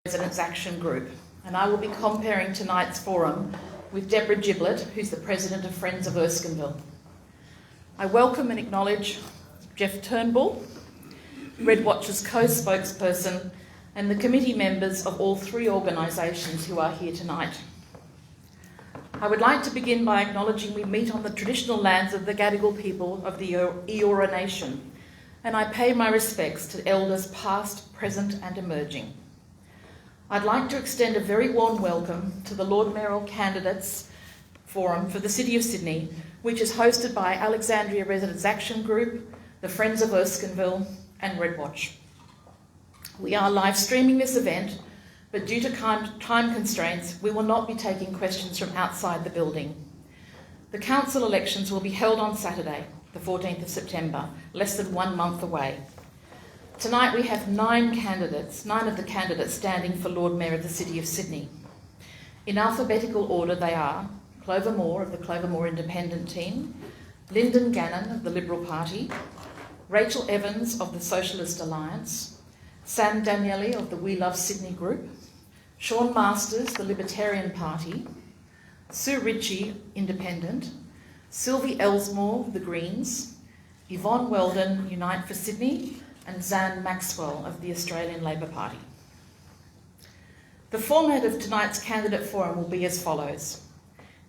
Residents Action Group, and I will be comparing tonight's forum with Deborah Giblett, who's the President of Friends of Erskineville. I welcome and acknowledge Jeff Turnbull, REDWatch's co-spokesperson, and the committee members of all three organisations who are here tonight. I would like to begin by acknowledging we meet on the traditional lands of the Gadigal people of the Eora Nation, and I pay my respects to elders past, present and emerging. I'd like to extend a very warm welcome to the Lord Mayoral Candidates Forum for the City of Sydney, which is hosted by Alexandria Residents Action Group, the Friends of Erskineville and REDWatch. We are live streaming this event, but due to time constraints, we will not be taking questions from outside the building. The council elections will be held on Saturday, the 14th of September, less than 1 month away. Tonight we have nine of the candidates standing for Lord Mayor of the City of Sydney. In alphabetical order they are Clover Moore of the Clover Moore Independent Team, Lyndon Gannon of the Liberal Party, Rachel Evans of the Socialist Alliance, Sam Danieli of the We Love Sydney Group, Sean Masters, the Libertarian Party, Sue Ritchie, Independent, Sylvie Ellsmore, the Greens, Yvonne Weldon, Unite for Sydney, and Zan Maxwell of the Australian Labor Party. The format of tonight's candidate forum will be as follows.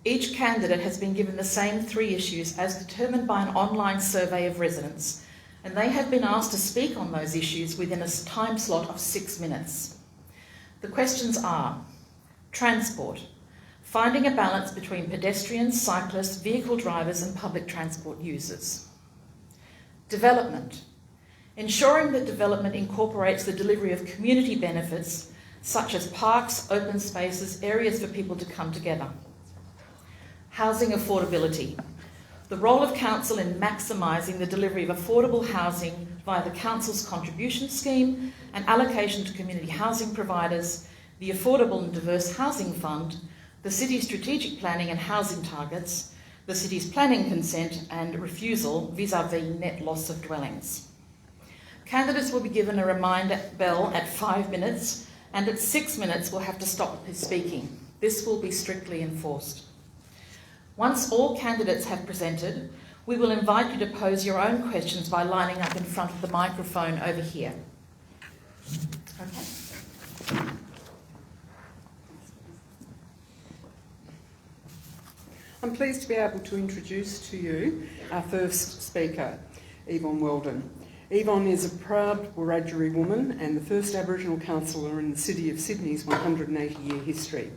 Each candidate has been given the same 3 issues as determined by an online survey of residents, and they have been asked to speak on those issues within a time slot of 6 minutes. The questions are: transport, finding a balance between pedestrians, cyclists, vehicle drivers and public transport users. Development, ensuring that development incorporates the delivery of community benefits such as parks, open spaces, areas for people to come together. Housing affordability, the role of council in maximising the delivery of affordable housing via the council's contribution scheme and allocation to community housing providers, the Affordable and Diverse Housing Fund, the city's strategic planning and housing targets, the city's planning consent and refusal vis-à-vis net loss of dwellings. Candidates will be given a reminder bell at 5 minutes, and at 6 minutes will have to stop speaking. This will be strictly enforced. Once all candidates have presented, we will invite you to pose your own questions by lining up in front of the microphone over here. Okay. I'm pleased to be able to introduce to you our first speaker, Yvonne Weldon. Yvonne is a proud Wiradjuri woman and the first Aboriginal councillor in the City of Sydney's 180-year history.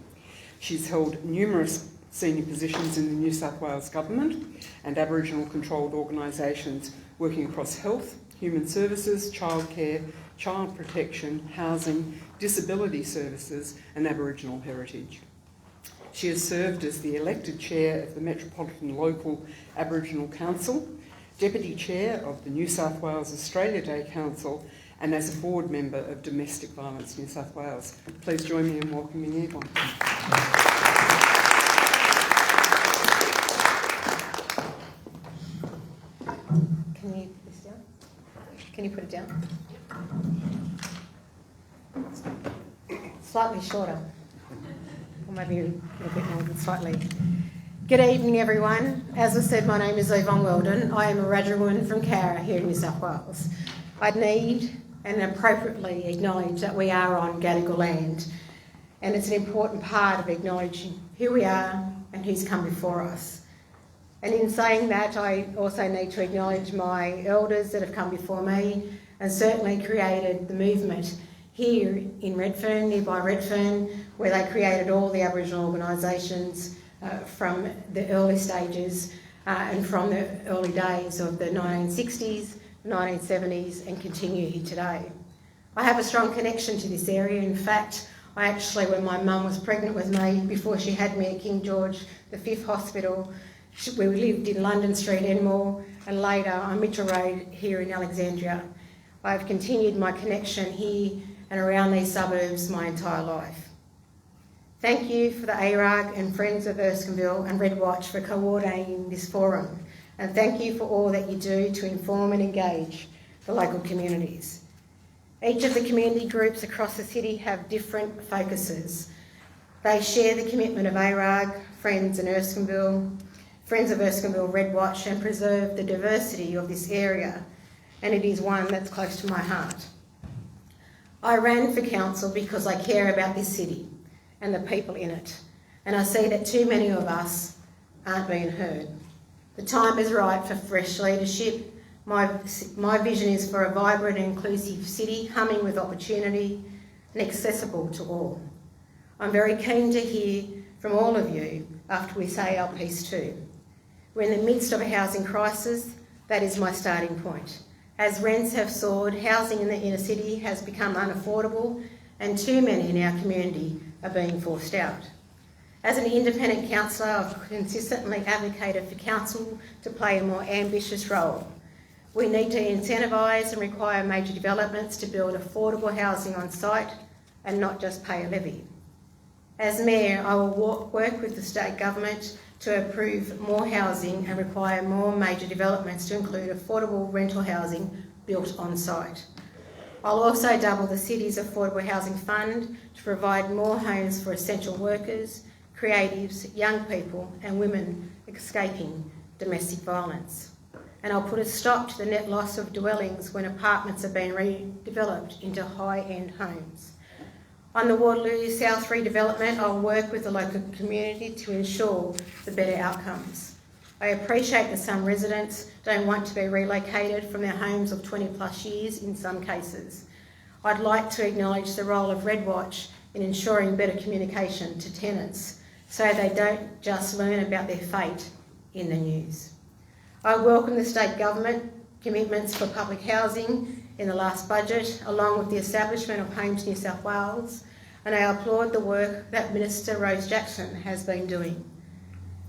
She's held numerous senior positions in the New South Wales Government and Aboriginal-controlled organisations working across health, human services, childcare, child protection, housing, disability services and Aboriginal heritage. She has served as the elected chair of the Metropolitan Local Aboriginal Council, Deputy Chair of the New South Wales Australia Day Council and as a board member of Domestic Violence New South Wales. Please join me in welcoming Yvonne. Can you put it down? Slightly shorter. Or maybe a little bit more than slightly. Good evening, everyone. As I said, my name is Yvonne Weldon. I am a Wiradjuri woman from Cowra here in New South Wales. I need and appropriately acknowledge that we are on Gadigal land, and it's an important part of acknowledging who we are and who's come before us. And in saying that, I also need to acknowledge my elders that have come before me and certainly created the movement here in Redfern, nearby Redfern, where they created all the Aboriginal organisations from the early stages and from the early days of the 1960s, 1970s and continue here today. I have a strong connection to this area. In fact, I actually, when my mum was pregnant with me, before she had me at King George V Hospital, we lived in London Street, Enmore, and later on Mitchell Road here in Alexandria. I've continued my connection here and around these suburbs my entire life. Thank you for the ARAG and Friends of Erskineville and REDWatch for coordinating this forum, and thank you for all that you do to inform and engage the local communities. Each of the community groups across the city have different focuses. They share the commitment of ARAG, Friends of Erskineville, REDWatch, and preserve the diversity of this area, and it is one that's close to my heart. I ran for council because I care about this city and the people in it, and I see that too many of us aren't being heard. The time is right for fresh leadership. My vision is for a vibrant and inclusive city, humming with opportunity and accessible to all. I'm very keen to hear from all of you after we say our piece too. We're in the midst of a housing crisis. That is my starting point. As rents have soared, housing in the inner city has become unaffordable, and too many in our community are being forced out. As an independent councillor, I've consistently advocated for council to play a more ambitious role. We need to incentivise and require major developments to build affordable housing on site and not just pay a levy. As Mayor, I will work with the state government to approve more housing and require more major developments to include affordable rental housing built on site. I'll also double the city's affordable housing fund to provide more homes for essential workers, creatives, young people and women escaping domestic violence. And I'll put a stop to the net loss of dwellings when apartments are being redeveloped into high-end homes. On the Waterloo South redevelopment, I'll work with the local community to ensure the better outcomes. I appreciate that some residents don't want to be relocated from their homes of 20 plus years in some cases. I'd like to acknowledge the role of REDWatch in ensuring better communication to tenants so they don't just learn about their fate in the news. I welcome the state government commitments for public housing in the last budget, along with the establishment of Homes New South Wales, and I applaud the work that Minister Rose Jackson has been doing.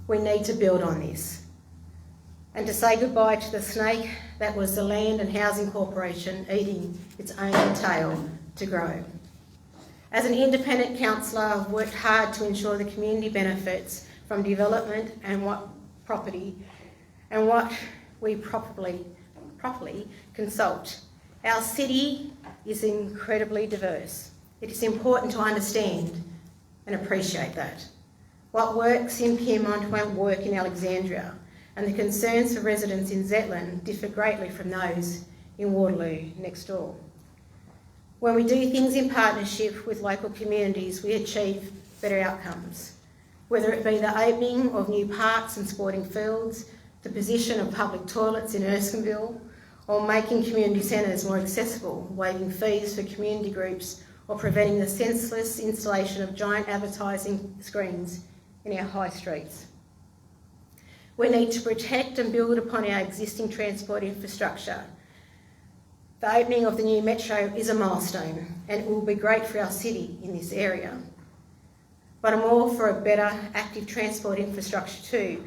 We need to build on this. And to say goodbye to the snake that was the Land and Housing Corporation eating its own tail to grow. As an independent councillor, I've worked hard to ensure the community benefits from development and what we properly consult. Our city is incredibly diverse. It is important to understand and appreciate that. What works in Pyrmont won't work in Alexandria, and the concerns for residents in Zetland differ greatly from those in Waterloo next door. When we do things in partnership with local communities, we achieve better outcomes. Whether it be the opening of new parks and sporting fields, the position of public toilets in Erskineville, or making community centres more accessible, waiving fees for community groups, or preventing the senseless installation of giant advertising screens in our high streets. We need to protect and build upon our existing transport infrastructure. The opening of the new metro is a milestone, and it will be great for our city in this area. But I'm all for a better active transport infrastructure too.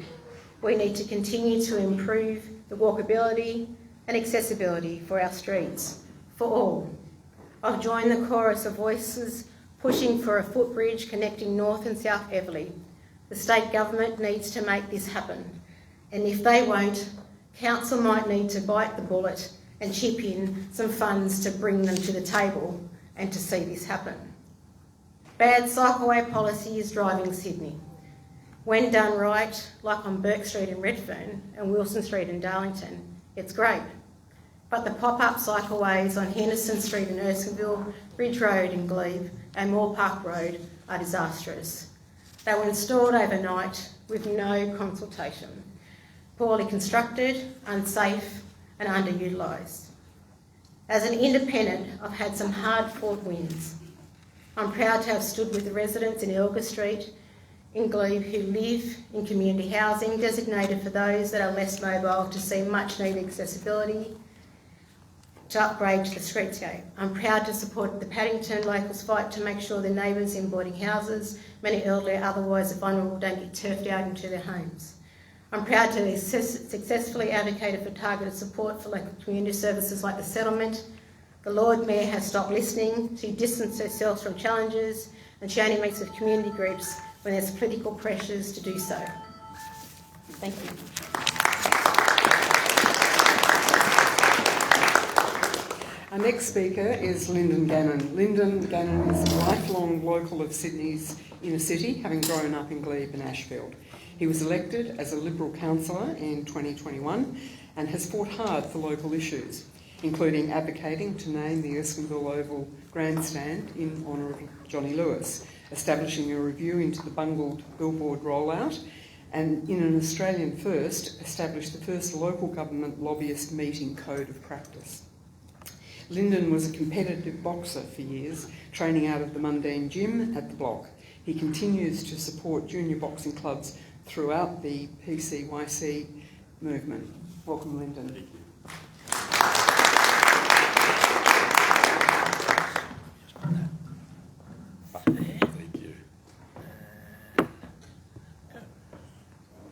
We need to continue to improve the walkability and accessibility for our streets, for all. I've joined the chorus of voices pushing for a footbridge connecting North and South Everleigh. The state government needs to make this happen, and if they won't, council might need to bite the bullet and chip in some funds to bring them to the table and to see this happen. Bad cycleway policy is driving Sydney. When done right, like on Burke Street in Redfern and Wilson Street in Darlington, it's great. But the pop-up cycleways on Henderson Street in Erskineville, Ridge Road in Glebe and Moore Park Road are disastrous. They were installed overnight with no consultation, poorly constructed, unsafe and underutilised. As an independent, I've had some hard-fought wins. I'm proud to have stood with the residents in Elgar Street in Glebe who live in community housing designated for those that are less mobile to see much needed accessibility to upgrade to the streetscape. I'm proud to support the Paddington locals' fight to make sure their neighbours in boarding houses, many elderly otherwise vulnerable, don't get turfed out into their homes. I'm proud to have successfully advocated for targeted support for local community services like the settlement. The Lord Mayor has stopped listening. She distanced herself from challenges and she only meets with community groups when there's political pressures to do so. Thank you. Our next speaker is Lyndon Gannon. Lyndon Gannon is a lifelong local of Sydney's inner city, having grown up in Glebe and Ashfield. He was elected as a Liberal councillor in 2021 and has fought hard for local issues, including advocating to name the Erskineville Oval grandstand in honour of Johnny Lewis, establishing a review into the bungled billboard rollout, and in an Australian first, established the first local government lobbyist meeting code of practice. Lyndon was a competitive boxer for years, training out of the Mundine Gym at the Block. He continues to support junior boxing clubs throughout the PCYC movement. Welcome, Lyndon. Thank you.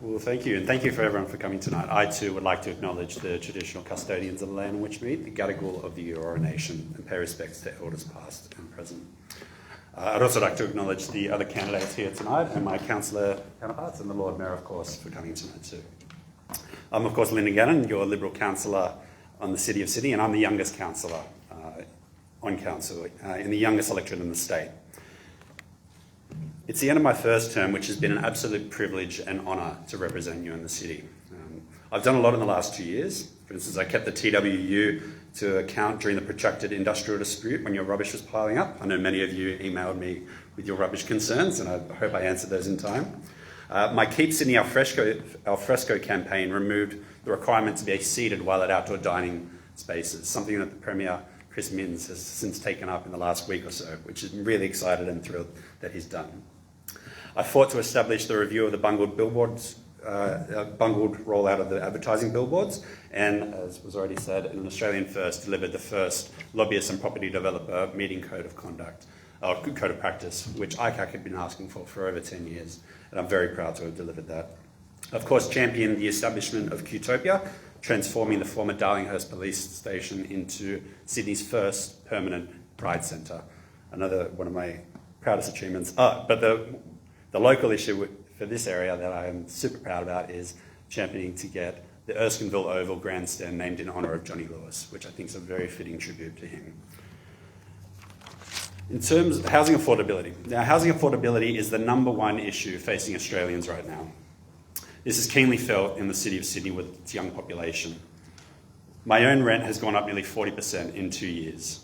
Well, thank you, and thank you for everyone for coming tonight. I too would like to acknowledge the traditional custodians of the land on which we meet, the Gadigal of the Eora Nation, and pay respects to elders past and present. I'd also like to acknowledge the other candidates here tonight and my councillor counterparts and the Lord Mayor, of course, for coming tonight too. I'm, of course, Lyndon Gannon, your Liberal councillor on the City of Sydney, and I'm the youngest councillor on council, in the youngest electorate in the state. It's the end of my first term, which has been an absolute privilege and honour to represent you in the city. I've done a lot in the last 2 years. For instance, I kept the TWU to account during the protracted industrial dispute when your rubbish was piling up. I know many of you emailed me with your rubbish concerns, and I hope I answered those in time. My Keep Sydney Alfresco campaign removed the requirement to be seated while at outdoor dining spaces, something that the Premier, Chris Minns, has since taken up in the last week or so, which I'm really excited and thrilled that he's done. I fought to establish the review of the bungled billboards, bungled rollout of the advertising billboards, and, as was already said, an Australian first delivered the first lobbyist and property developer meeting code of conduct, code of practice, which ICAC had been asking for over 10 years, and I'm very proud to have delivered that. Of course, championed the establishment of Qtopia, transforming the former Darlinghurst police station into Sydney's first permanent Pride Centre. Another one of my proudest achievements. But the local issue for this area that I am super proud about is championing to get the Erskineville Oval grandstand named in honour of Johnny Lewis, which I think is a very fitting tribute to him. In terms of housing affordability. Now, housing affordability is the #1 issue facing Australians right now. This is keenly felt in the City of Sydney with its young population. My own rent has gone up nearly 40% in 2 years.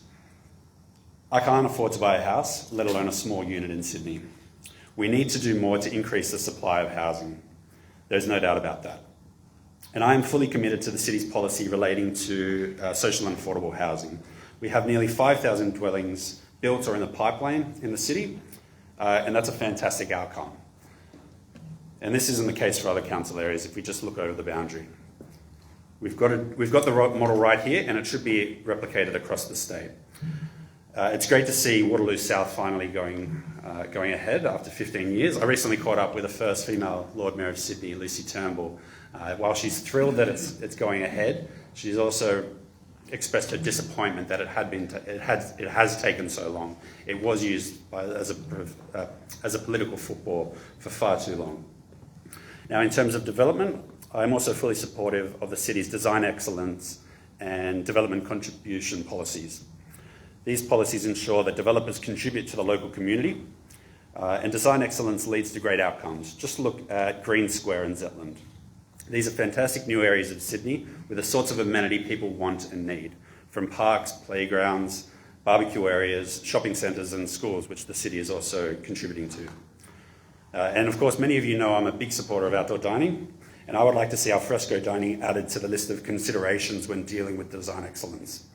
I can't afford to buy a house, let alone a small unit in Sydney. We need to do more to increase the supply of housing. There's no doubt about that. And I am fully committed to the city's policy relating to social and affordable housing. We have nearly 5,000 dwellings built or in the pipeline in the city, and that's a fantastic outcome. And this isn't the case for other council areas if we just look over the boundary. We've got the model right here, and it should be replicated across the state. It's great to see Waterloo South finally going ahead after 15 years. I recently caught up with the first female Lord Mayor of Sydney, Lucy Turnbull. While she's thrilled that it's going ahead, she's also expressed her disappointment that it has taken so long. It was used as a political football for far too long. Now, in terms of development, I'm also fully supportive of the city's design excellence and development contribution policies. These policies ensure that developers contribute to the local community, and design excellence leads to great outcomes. Just look at Green Square and Zetland. These are fantastic new areas of Sydney with the sorts of amenity people want and need, from parks, playgrounds, barbecue areas, shopping centres and schools, which the city is also contributing to. And of course, many of you know I'm a big supporter of outdoor dining, and I would like to see alfresco dining added to the list of considerations when dealing with design excellence.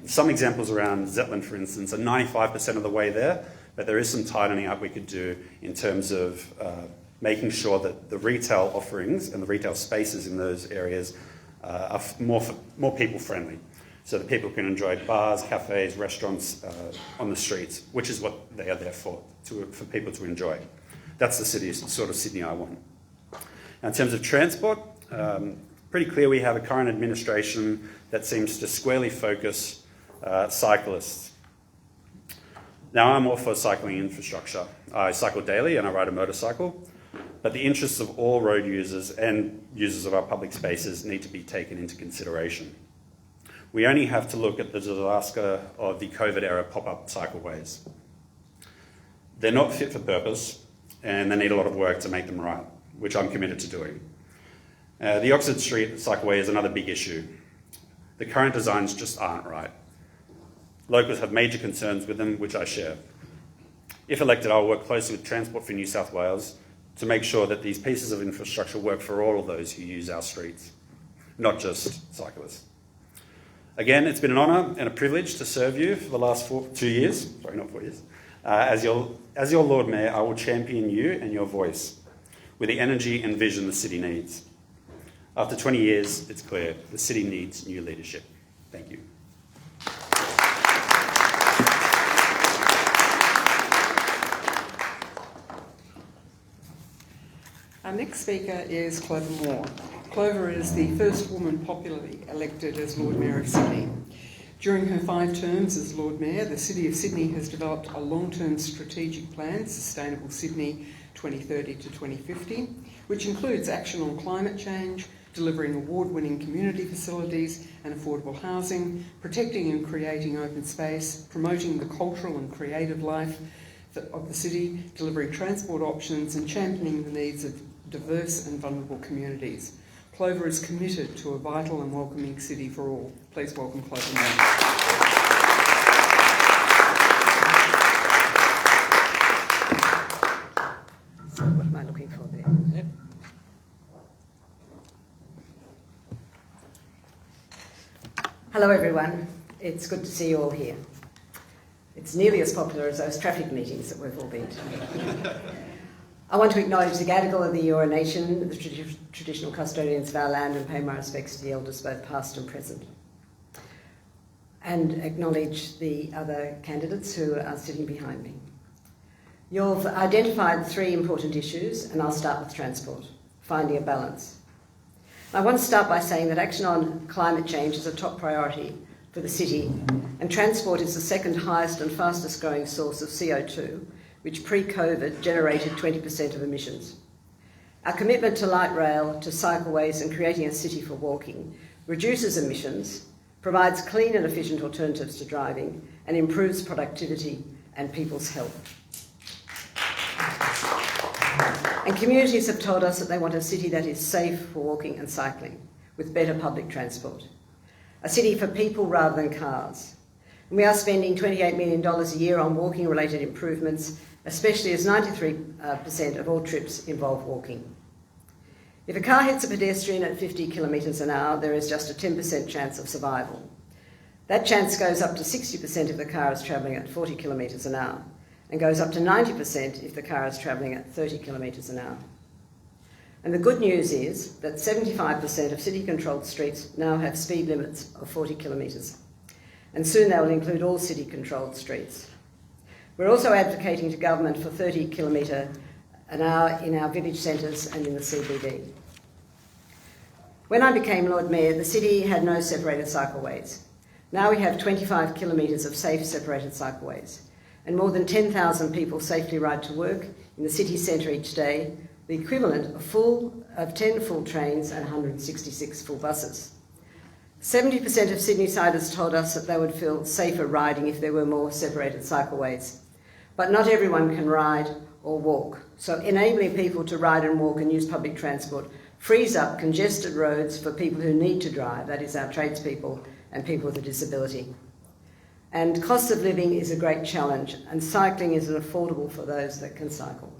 Some examples around Zetland, for instance, are 95% of the way there, but there is some tightening up we could do in terms of making sure that the retail offerings and the retail spaces in those areas are more people-friendly, so that people can enjoy bars, cafes, restaurants on the streets, which is what they are there for people to enjoy. That's the sort of Sydney I want. Now, in terms of transport, pretty clear we have a current administration that seems to squarely focus cyclists. Now, I'm all for cycling infrastructure. I cycle daily and I ride a motorcycle, but the interests of all road users and users of our public spaces need to be taken into consideration. We only have to look at the disaster of the COVID era pop-up cycleways. They're not fit for purpose, and they need a lot of work to make them right, which I'm committed to doing. The Oxford Street cycleway is another big issue. The current designs just aren't right. Locals have major concerns with them, which I share. If elected, I'll work closely with Transport for New South Wales to make sure that these pieces of infrastructure work for all of those who use our streets, not just cyclists. Again, it's been an honour and a privilege to serve you for the last 2 years. Sorry, not 4 years. As your Lord Mayor, I will champion you and your voice with the energy and vision the city needs. After 20 years, it's clear the city needs new leadership. Thank you. Our next speaker is Clover Moore. Clover is the first woman popularly elected as Lord Mayor of Sydney. During her 5 terms as Lord Mayor, the City of Sydney has developed a long-term strategic plan, Sustainable Sydney 2030 to 2050, which includes action on climate change, delivering award-winning community facilities and affordable housing, protecting and creating open space, promoting the cultural and creative life of the city, delivering transport options and championing the needs of diverse and vulnerable communities. Clover is committed to a vital and welcoming city for all. Please welcome Clover Moore. What am I looking for there? Yep. Hello everyone, it's good to see you all here. It's nearly as popular as those traffic meetings that we've all been to. I want to acknowledge the Gadigal of the Eora Nation, the traditional custodians of our land, and pay my respects to the elders both past and present. And acknowledge the other candidates who are sitting behind me. You've identified 3 important issues, and I'll start with transport, finding a balance. I want to start by saying that action on climate change is a top priority for the city, and transport is the second highest and fastest growing source of CO2, which pre-COVID generated 20% of emissions. Our commitment to light rail, to cycleways and creating a city for walking reduces emissions, provides clean and efficient alternatives to driving, and improves productivity and people's health. And communities have told us that they want a city that is safe for walking and cycling, with better public transport. A city for people rather than cars. And we are spending $28 million a year on walking-related improvements, especially as 93% of all trips involve walking. If a car hits a pedestrian at 50 kilometres an hour, there is just a 10% chance of survival. That chance goes up to 60% if the car is travelling at 40 kilometres an hour, and goes up to 90% if the car is travelling at 30 kilometres an hour. And the good news is that 75% of city-controlled streets now have speed limits of 40 kilometres, and soon they will include all city-controlled streets. We're also advocating to government for 30 kilometre an hour in our village centres and in the CBD. When I became Lord Mayor, the city had no separated cycleways. Now we have 25 kilometres of safe separated cycleways, and more than 10,000 people safely ride to work in the city centre each day, the equivalent of 10 full trains and 166 full buses. 70% of Sydney-siders told us that they would feel safer riding if there were more separated cycleways. But not everyone can ride or walk, so enabling people to ride and walk and use public transport frees up congested roads for people who need to drive, that is our tradespeople and people with a disability. And cost of living is a great challenge, and cycling isn't affordable for those that can cycle.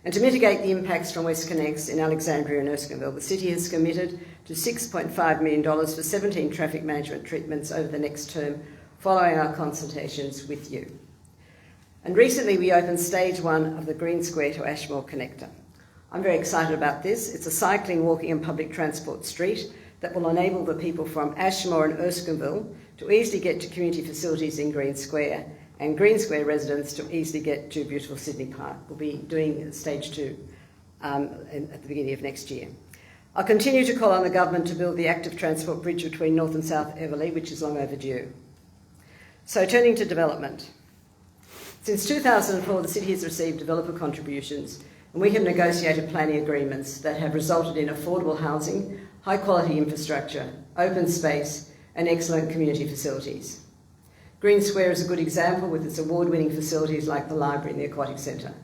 And to mitigate the impacts from WestConnex in Alexandria and Erskineville, the city has committed to $6.5 million for 17 traffic management treatments over the next term, following our consultations with you. And recently we opened stage 1 of the Green Square to Ashmore connector. I'm very excited about this. It's a cycling, walking and public transport street that will enable the people from Ashmore and Erskineville to easily get to community facilities in Green Square, and Green Square residents to easily get to beautiful Sydney Park. We'll be doing stage 2 at the beginning of next year. I'll continue to call on the government to build the active transport bridge between North and South Everleigh, which is long overdue. So turning to development. Since 2004, the city has received developer contributions, and we have negotiated planning agreements that have resulted in affordable housing, high quality infrastructure, open space, and excellent community facilities. Green Square is a good example with its award-winning facilities like the library and the aquatic centre.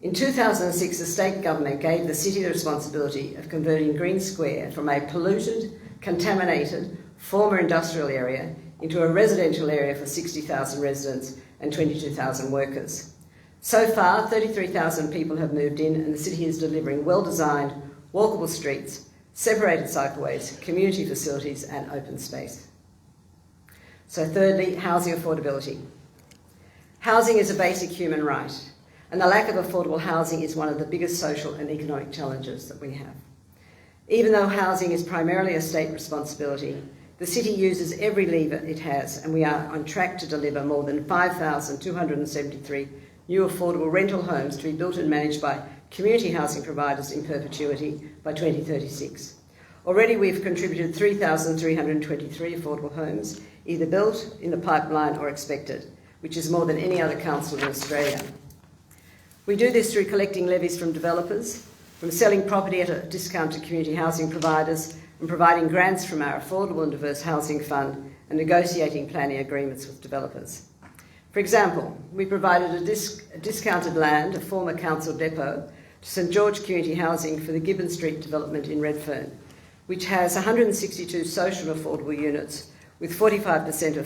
In 2006, the state government gave the city the responsibility of converting Green Square from a polluted, contaminated, former industrial area into a residential area for 60,000 residents and 22,000 workers. So far, 33,000 people have moved in, and the city is delivering well-designed, walkable streets, separated cycleways, community facilities and open space. So thirdly, housing affordability. Housing is a basic human right, and the lack of affordable housing is one of the biggest social and economic challenges that we have. Even though housing is primarily a state responsibility, the city uses every lever it has, and we are on track to deliver more than 5,273 new affordable rental homes to be built and managed by community housing providers in perpetuity by 2036. Already we've contributed 3,323 affordable homes, either built, in the pipeline or expected, which is more than any other council in Australia. We do this through collecting levies from developers, from selling property at a discount to community housing providers, and providing grants from our Affordable and Diverse Housing Fund, and negotiating planning agreements with developers. For example, we provided a discounted land, a former council depot, to St George Community Housing for the Gibbon Street development in Redfern, which has 162 social affordable units with 45%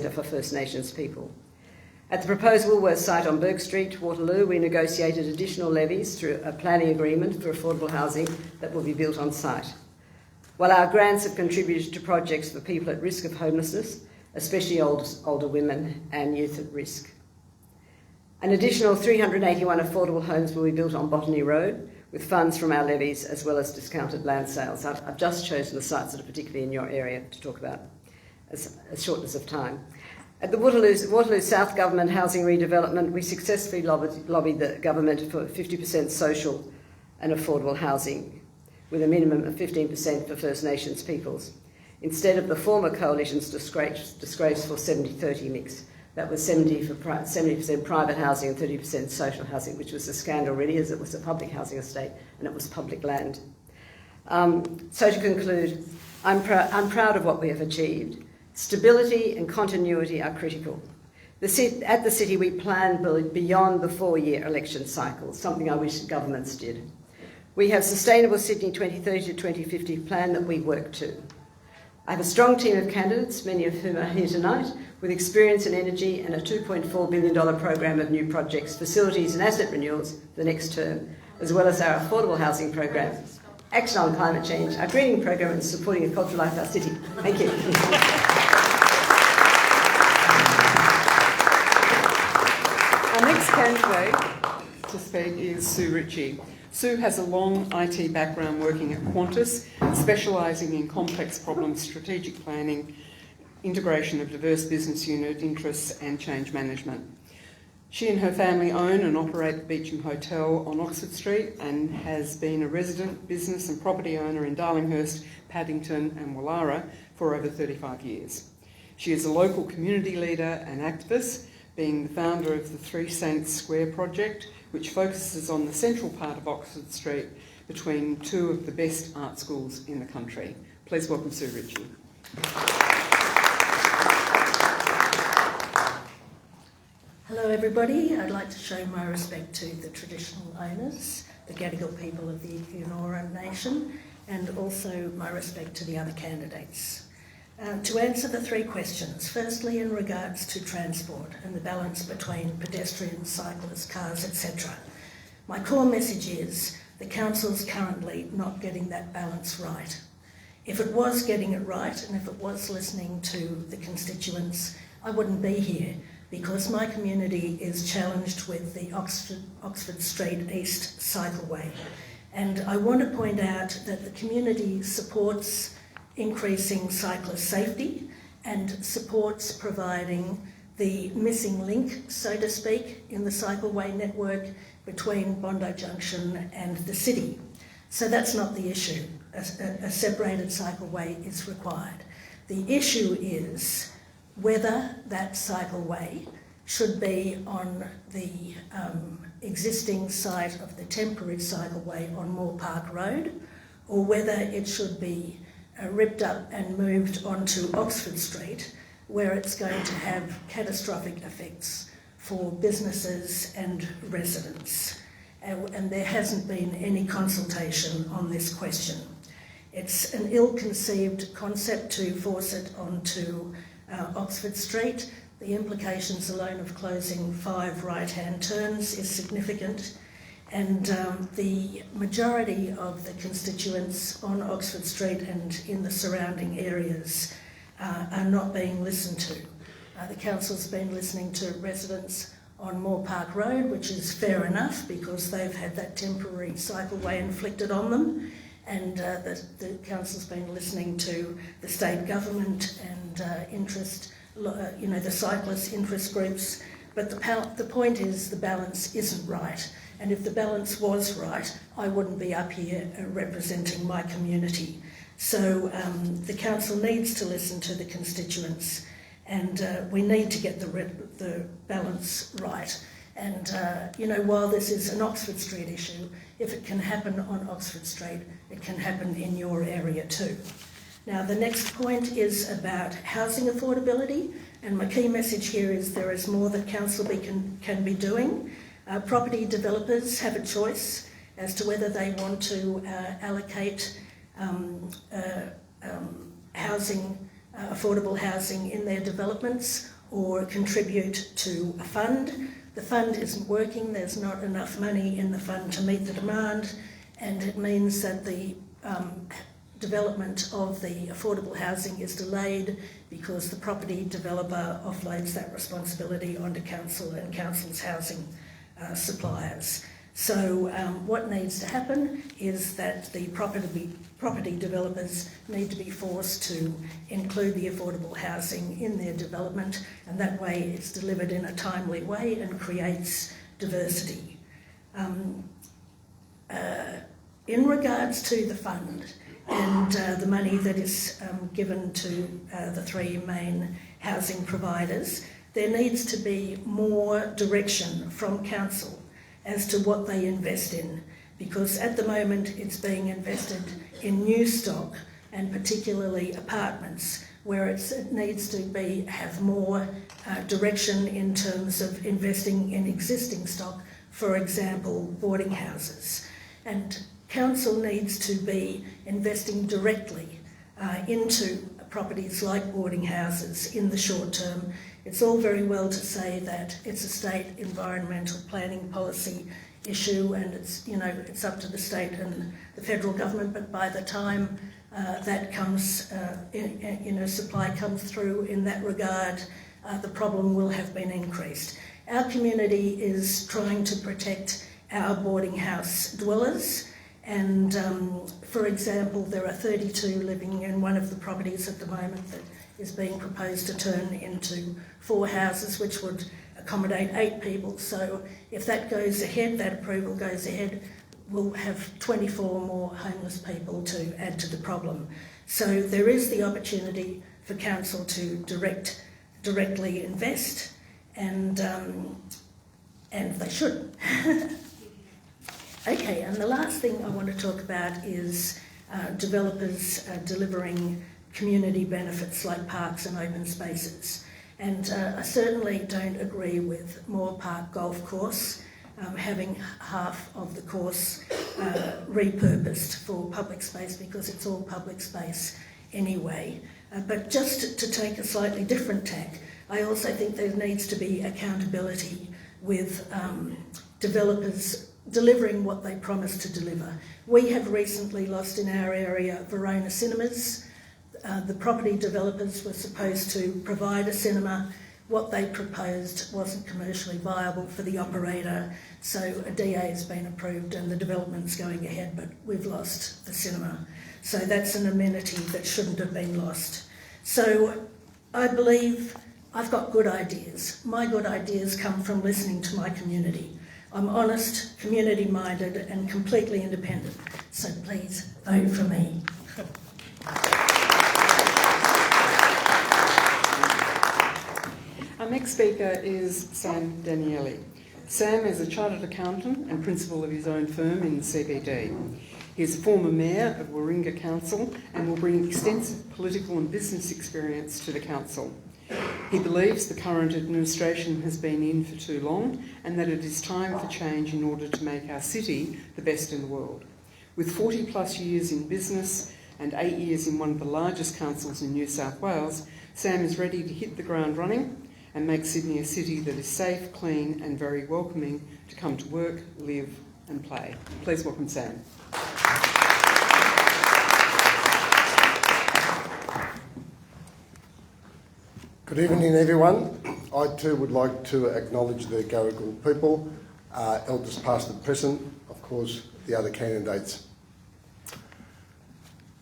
are for First Nations people. At the proposed Woolworths site on Burke Street, Waterloo, we negotiated additional levies through a planning agreement for affordable housing that will be built on site. While our grants have contributed to projects for people at risk of homelessness, especially older women and youth at risk. An additional 381 affordable homes will be built on Botany Road with funds from our levies as well as discounted land sales. I've just chosen the sites that are particularly in your area to talk about as shortness of time. At the Waterloo South Government Housing Redevelopment, we successfully lobbied the government for 50% social and affordable housing, with a minimum of 15% for First Nations peoples, instead of the former coalition's disgraceful 70-30 mix. That was 70% private housing and 30% social housing, which was a scandal really, as it was a public housing estate and it was public land. So to conclude, I'm proud of what we have achieved. Stability and continuity are critical. At the city, we plan beyond the 4-year election cycle, something I wish governments did. We have Sustainable Sydney 2030 to 2050 plan that we work to. I have a strong team of candidates, many of whom are here tonight, with experience in energy and a $2.4 billion program of new projects, facilities and asset renewals for the next term, as well as our affordable housing program, action on climate change, our greening program and supporting a cultural life of our city. Thank you. Our next candidate to speak is Sue Ritchie. Sue has a long IT background working at Qantas, specialising in complex problems, strategic planning, integration of diverse business unit interests and change management. She and her family own and operate the Beecham Hotel on Oxford Street and has been a resident, business and property owner in Darlinghurst, Paddington and Wallara for over 35 years. She is a local community leader and activist, being the founder of the 3 Saints Square project, which focuses on the central part of Oxford Street between 2 of the best art schools in the country. Please welcome Sue Ritchie. Hello everybody, I'd like to show my respect to the traditional owners, the Gadigal people of the Eora Nation, and also my respect to the other candidates. To answer the 3 questions, firstly in regards to transport and the balance between pedestrians, cyclists, cars, etc. My core message is the council's currently not getting that balance right. If it was getting it right and if it was listening to the constituents, I wouldn't be here, because my community is challenged with the Oxford Street East cycleway. And I want to point out that the community supports increasing cyclist safety and supports providing the missing link, so to speak, in the cycleway network between Bondi Junction and the city. So that's not the issue. A separated cycleway is required. The issue is whether that cycleway should be on the existing site of the temporary cycleway on Moore Park Road, or whether it should be ripped up and moved onto Oxford Street, where it's going to have catastrophic effects for businesses and residents. And there hasn't been any consultation on this question. It's an ill-conceived concept to force it onto Oxford Street. The implications alone of closing 5 right-hand turns is significant, and the majority of the constituents on Oxford Street and in the surrounding areas are not being listened to. The council's been listening to residents on Moore Park Road, which is fair enough because they've had that temporary cycleway inflicted on them, and the council's been listening to the state government and the cyclist interest groups. But the point is the balance isn't right, and if the balance was right, I wouldn't be up here representing my community. So the council needs to listen to the constituents, and we need to get the balance right. And, while this is an Oxford Street issue, if it can happen on Oxford Street, it can happen in your area too. Now, the next point is about housing affordability, and my key message here is there is more that council can be doing. Property developers have a choice as to whether they want to allocate affordable housing in their developments or contribute to a fund. The fund isn't working, there's not enough money in the fund to meet the demand, and it means that the development of the affordable housing is delayed because the property developer offloads that responsibility onto council and council's housing suppliers. So what needs to happen is that the property developers need to be forced to include the affordable housing in their development, and that way it's delivered in a timely way and creates diversity. In regards to the fund and the money that is given to the 3 main housing providers, there needs to be more direction from council as to what they invest in, because at the moment it's being invested in new stock, and particularly apartments, where it needs to have more direction in terms of investing in existing stock, for example, boarding houses. And council needs to be investing directly into properties like boarding houses in the short term. It's all very well to say that it's a state environmental planning policy issue and it's up to the state and the federal government, but by the time that comes, supply comes through in that regard, the problem will have been increased. Our community is trying to protect our boarding house dwellers, and for example, there are 32 living in one of the properties at the moment that is being proposed to turn into 4 houses, which would accommodate 8 people. So if that goes ahead, that approval goes ahead, we'll have 24 more homeless people to add to the problem. So there is the opportunity for council to directly invest, and they should. Okay, and the last thing I want to talk about is developers delivering community benefits like parks and open spaces. And I certainly don't agree with Moore Park Golf Course having half of the course repurposed for public space, because it's all public space anyway. But just to take a slightly different tack, I also think there needs to be accountability with developers delivering what they promise to deliver. We have recently lost in our area Verona Cinemas. The property developers were supposed to provide a cinema. What they proposed wasn't commercially viable for the operator, so a DA has been approved and the development's going ahead, but we've lost the cinema. So that's an amenity that shouldn't have been lost. So I believe I've got good ideas. My good ideas come from listening to my community. I'm honest, community-minded and completely independent, so please vote for me. Our next speaker is Sam Danieli. Sam is a chartered accountant and principal of his own firm in the CBD. He is a former mayor of Warringah Council and will bring extensive political and business experience to the council. He believes the current administration has been in for too long and that it is time for change in order to make our city the best in the world. With 40 plus years in business and 8 years in one of the largest councils in New South Wales, Sam is ready to hit the ground running and make Sydney a city that is safe, clean and very welcoming to come to work, live and play. Please welcome Sam. Good evening, everyone. I too would like to acknowledge the Gadigal people, elders past and present, of course, the other candidates.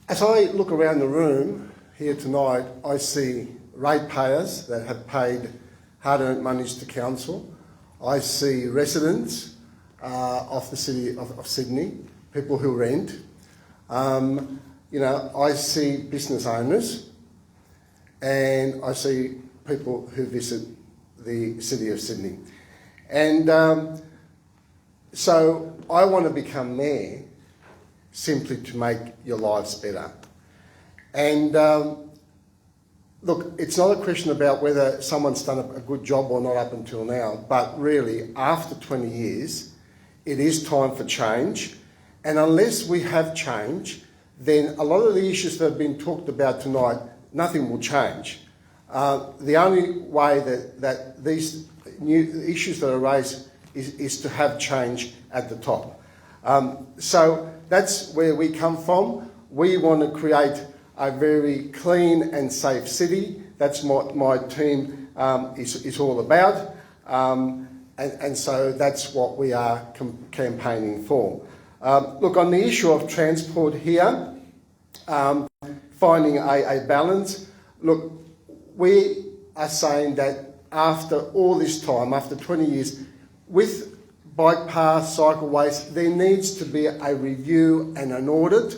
As I look around the room here tonight, I see ratepayers that have paid hard-earned monies to council. I see residents of the city of Sydney, people who rent. I see business owners, and I see people who visit the city of Sydney. And so I want to become mayor simply to make your lives better. And look, it's not a question about whether someone's done a good job or not up until now, but really, after 20 years, it is time for change. And unless we have change, then a lot of the issues that have been talked about tonight, nothing will change. The only way that these new issues that are raised is to have change at the top. So that's where we come from. We want to create a very clean and safe city. That's what my team is all about. And so that's what we are campaigning for. Look, on the issue of transport here, finding a balance, look, we are saying that after all this time, after 20 years, with bike paths, cycleways, there needs to be a review and an audit.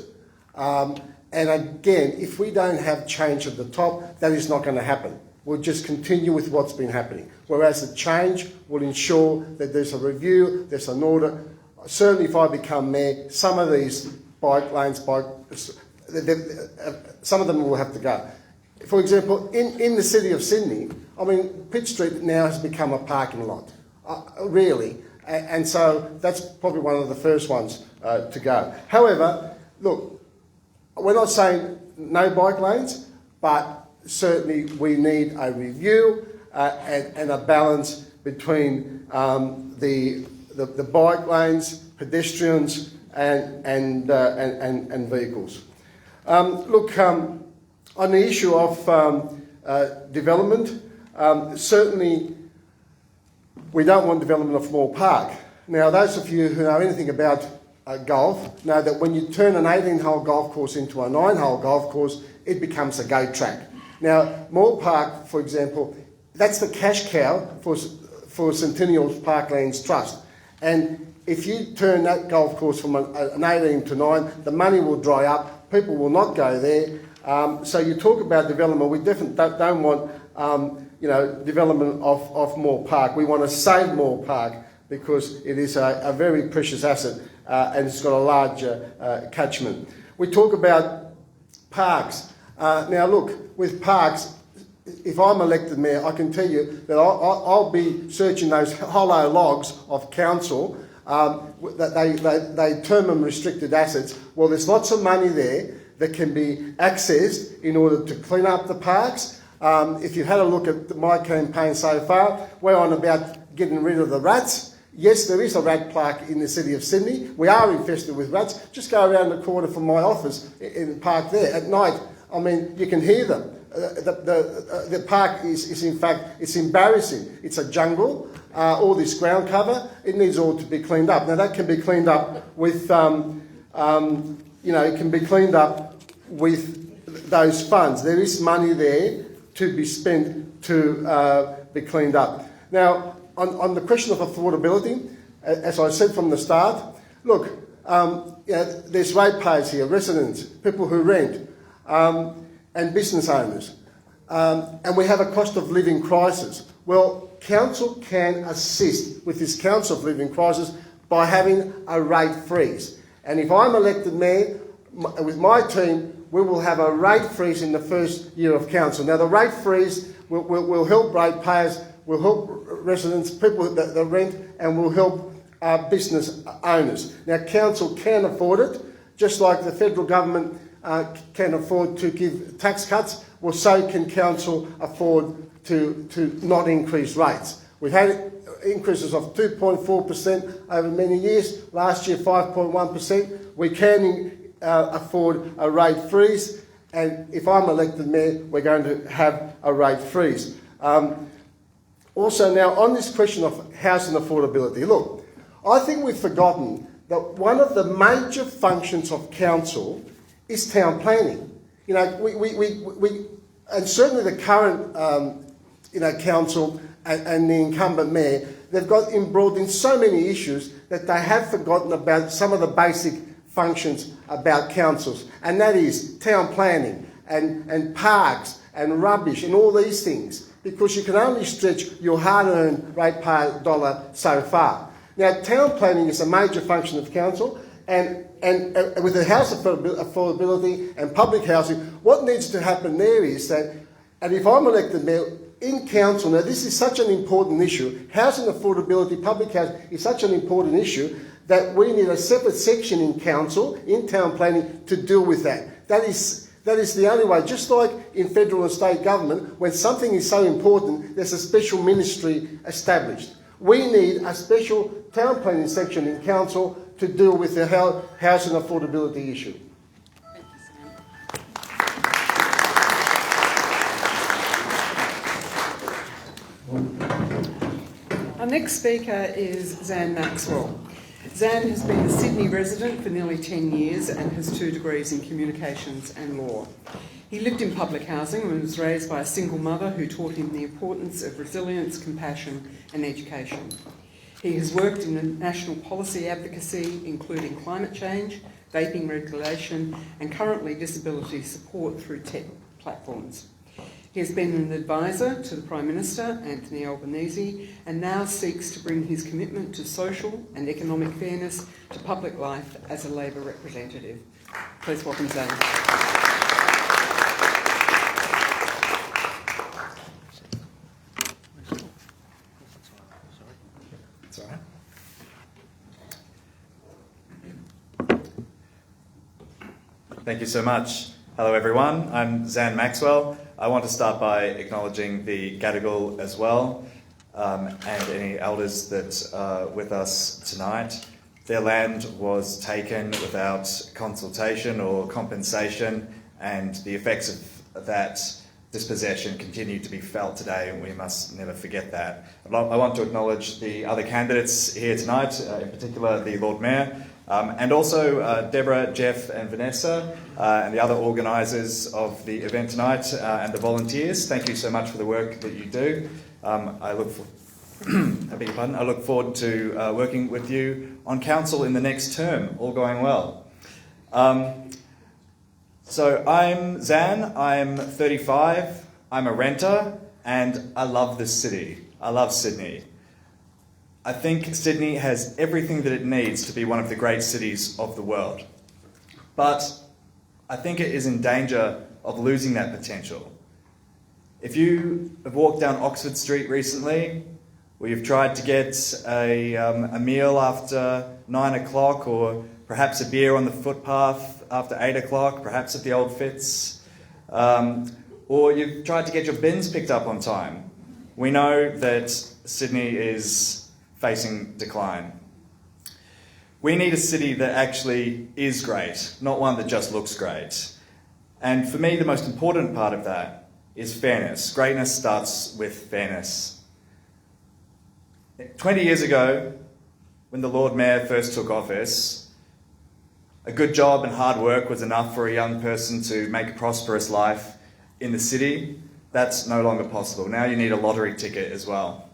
And again, if we don't have change at the top, that is not going to happen. We'll just continue with what's been happening. Whereas the change will ensure that there's a review, there's an audit. Certainly if I become mayor, some of these bike lanes, some of them will have to go. For example, in the city of Sydney, I mean, Pitt Street now has become a parking lot, really. And so that's probably one of the first ones to go. However, look, we're not saying no bike lanes, but certainly we need a review and a balance between the bike lanes, pedestrians and vehicles. Look, on the issue of development, certainly we don't want development of Moore Park. Now, those of you who know anything about golf know that when you turn an 18-hole golf course into a 9-hole golf course, it becomes a goat track. Now, Moore Park, for example, that's the cash cow for Centennial Parklands Trust. And if you turn that golf course from an 18 to 9, the money will dry up, people will not go there. So you talk about development, we definitely don't want development of Moore Park. We want to save Moore Park because it is a very precious asset and it's got a large catchment. We talk about parks. Now look, with parks, if I'm elected mayor, I can tell you that I'll be searching those hollow logs of council that they term them restricted assets. Well, there's lots of money there that can be accessed in order to clean up the parks. If you've had a look at my campaign so far, we're on about getting rid of the rats. Yes, there is a rat plague in the city of Sydney. We are infested with rats. Just go around the corner from my office in the park there. At night, I mean, you can hear them. The park is in fact, it's embarrassing. It's a jungle, all this ground cover. It needs all to be cleaned up. Now that can be cleaned up with, it can be cleaned up with those funds. There is money there to be spent to be cleaned up. Now, on the question of affordability, as I said from the start, look, there's ratepayers here, residents, people who rent, and business owners. And we have a cost of living crisis. Well, council can assist with this cost of living crisis by having a rate freeze. And if I'm elected mayor, with my team, we will have a rate freeze in the first year of council. Now, the rate freeze will help ratepayers, will help residents, people that rent, and will help business owners. Now, council can afford it, just like the federal government can afford to give tax cuts, well, so can council afford to not increase rates. We've had increases of 2.4% over many years. Last year, 5.1%. We can afford a rate freeze, and if I'm elected mayor, we're going to have a rate freeze. Also, now on this question of housing affordability, look, I think we've forgotten that one of the major functions of council is town planning. You know, and certainly the current council and the incumbent mayor, they've got embroiled in so many issues that they have forgotten about some of the basic functions about councils, and that is town planning and parks and rubbish and all these things, because you can only stretch your hard-earned ratepayer dollar so far. Now, town planning is a major function of council, and with the house affordability and public housing, what needs to happen there is that, and if I'm elected mayor, in council, now this is such an important issue, housing affordability, public housing is such an important issue that we need a separate section in council, in town planning, to deal with that. That is the only way. Just like in federal and state government, when something is so important, there's a special ministry established. We need a special town planning section in council to deal with the housing affordability issue. Our next speaker is Zan Maxwell. Zan has been a Sydney resident for nearly 10 years and has 2 degrees in communications and law. He lived in public housing and was raised by a single mother who taught him the importance of resilience, compassion and education. He has worked in national policy advocacy, including climate change, vaping regulation and currently disability support through tech platforms. He has been an advisor to the Prime Minister, Anthony Albanese, and now seeks to bring his commitment to social and economic fairness to public life as a Labor representative. Please welcome Zan. That's all right. Thank you so much. Hello everyone, I'm Zan Maxwell. I want to start by acknowledging the Gadigal as well, and any elders that are with us tonight. Their land was taken without consultation or compensation, and the effects of that dispossession continue to be felt today, and we must never forget that. I want to acknowledge the other candidates here tonight, in particular the Lord Mayor, and also Deborah, Jeff and Vanessa, and the other organisers of the event tonight, and the volunteers. Thank you so much for the work that you do. I look forward to working with you on council in the next term, all going well. So I'm Zan, I'm 35, I'm a renter, and I love this city. I love Sydney. I think Sydney has everything that it needs to be one of the great cities of the world. But I think it is in danger of losing that potential. If you have walked down Oxford Street recently, or you've tried to get a meal after 9 o'clock, or perhaps a beer on the footpath after 8 o'clock, perhaps at the Old Fitz, or you've tried to get your bins picked up on time, we know that Sydney is facing decline. We need a city that actually is great, not one that just looks great. And for me, the most important part of that is fairness. Greatness starts with fairness. 20 years ago, when the Lord Mayor first took office, a good job and hard work was enough for a young person to make a prosperous life in the city. That's no longer possible. Now you need a lottery ticket as well.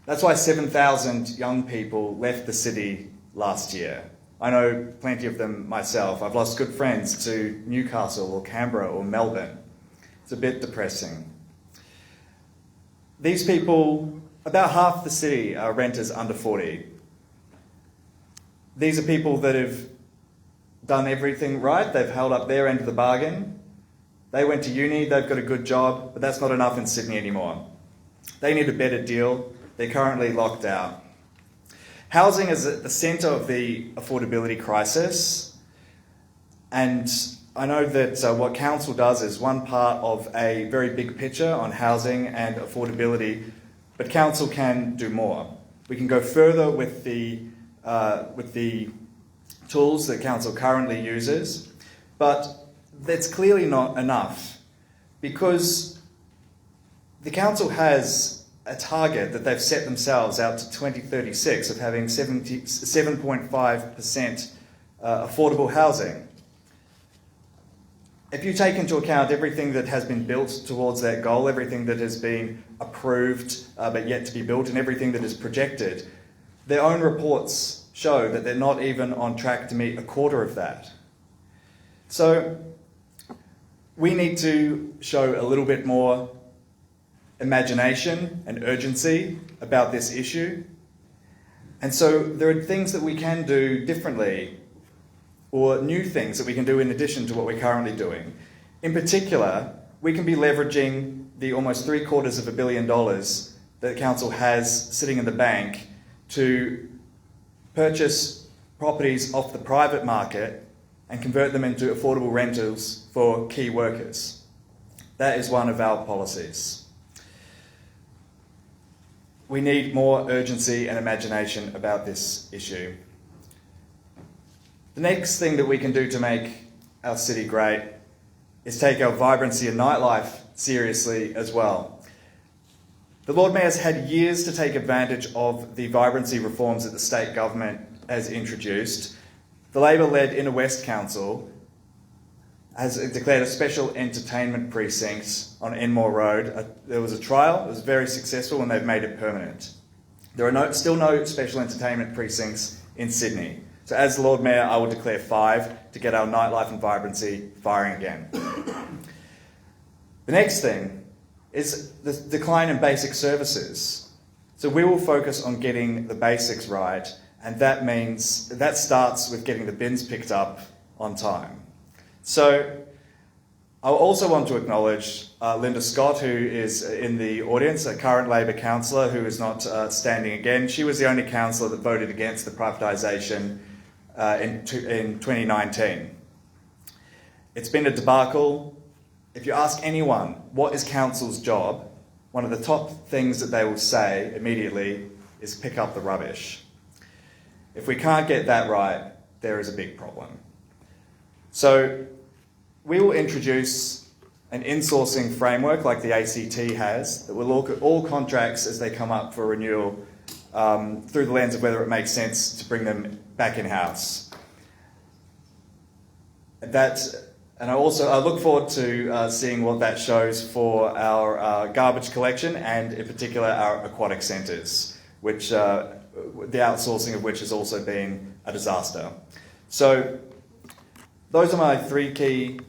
That's why 7,000 young people left the city last year. I know plenty of them myself. I've lost good friends to Newcastle or Canberra or Melbourne. It's a bit depressing. These people, about half the city are renters under 40. These are people that have done everything right. They've held up their end of the bargain. They went to uni, they've got a good job, but that's not enough in Sydney anymore. They need a better deal. They're currently locked out. Housing is at the centre of the affordability crisis, and I know that what Council does is one part of a very big picture on housing and affordability, but Council can do more. We can go further with the tools that Council currently uses, but that's clearly not enough, because the Council has a target that they've set themselves out to 2036 of having 7.5% affordable housing. If you take into account everything that has been built towards that goal, everything that has been approved but yet to be built, and everything that is projected, their own reports show that they're not even on track to meet a quarter of that. So we need to show a little bit more imagination and urgency about this issue. And so there are things that we can do differently, or new things that we can do in addition to what we're currently doing. In particular, we can be leveraging the almost $750 million that Council has sitting in the bank to purchase properties off the private market and convert them into affordable rentals for key workers. That is one of our policies. We need more urgency and imagination about this issue. The next thing that we can do to make our city great is take our vibrancy and nightlife seriously as well. The Lord Mayor's had years to take advantage of the vibrancy reforms that the state government has introduced. The Labor-led Inner West Council has declared a special entertainment precinct on Enmore Road. There was a trial, it was very successful, and they've made it permanent. There are still no special entertainment precincts in Sydney. So as Lord Mayor, I will declare 5 to get our nightlife and vibrancy firing again. The next thing is the decline in basic services. So we will focus on getting the basics right, and that starts with getting the bins picked up on time. So I also want to acknowledge Linda Scott, who is in the audience, a current Labor councillor who is not standing again. She was the only councillor that voted against the privatisation in 2019. It's been a debacle. If you ask anyone, what is Council's job, one of the top things that they will say immediately is pick up the rubbish. If we can't get that right, there is a big problem. So we will introduce an insourcing framework like the ACT has that will look at all contracts as they come up for renewal through the lens of whether it makes sense to bring them back in-house. And I look forward to seeing what that shows for our garbage collection and in particular our aquatic centres, which the outsourcing of which has also been a disaster. So those are my 3 key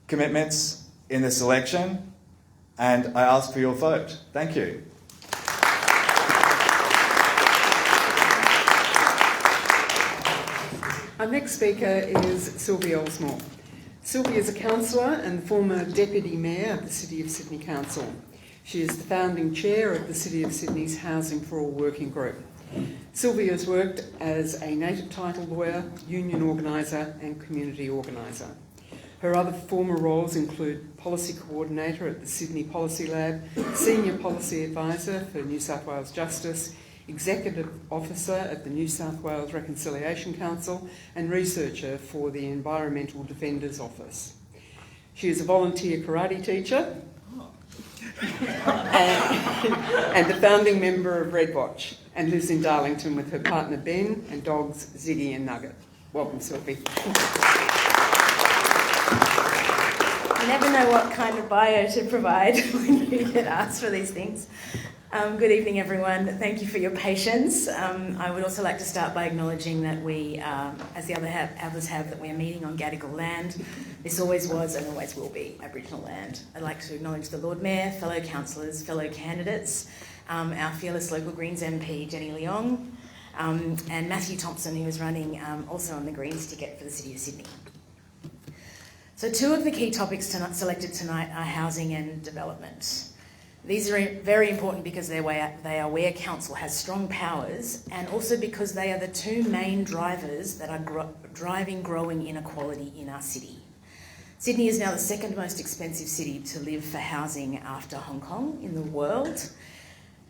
commitments in this election, and I ask for your vote. Thank you. Our next speaker is Sylvia Osmore. Sylvia is a councillor and former Deputy Mayor of the City of Sydney Council. She is the founding chair of the City of Sydney's Housing for All working group. Sylvia has worked as a native title lawyer, union organiser and community organiser. Her other former roles include policy coordinator at the Sydney Policy Lab, senior policy advisor for New South Wales Justice, executive officer at the New South Wales Reconciliation Council and researcher for the Environmental Defenders Office. She is a volunteer karate teacher and the founding member of REDWatch, and lives in Darlington with her partner Ben and dogs Ziggy and Nugget. Welcome, Sylvie. You never know what kind of bio to provide when you get asked for these things. Good evening, everyone. Thank you for your patience. I would also like to start by acknowledging that we, as the others have, that we are meeting on Gadigal land. This always was and always will be Aboriginal land. I'd like to acknowledge the Lord Mayor, fellow councillors, fellow candidates, our fearless local Greens MP, Jenny Leong, and Matthew Thompson, who is running also on the Greens ticket for the City of Sydney. So two of the key topics selected tonight are housing and development. These are very important because they are where council has strong powers, and also because they are the two main drivers that are driving growing inequality in our city. Sydney is now the second most expensive city to live for housing after Hong Kong in the world.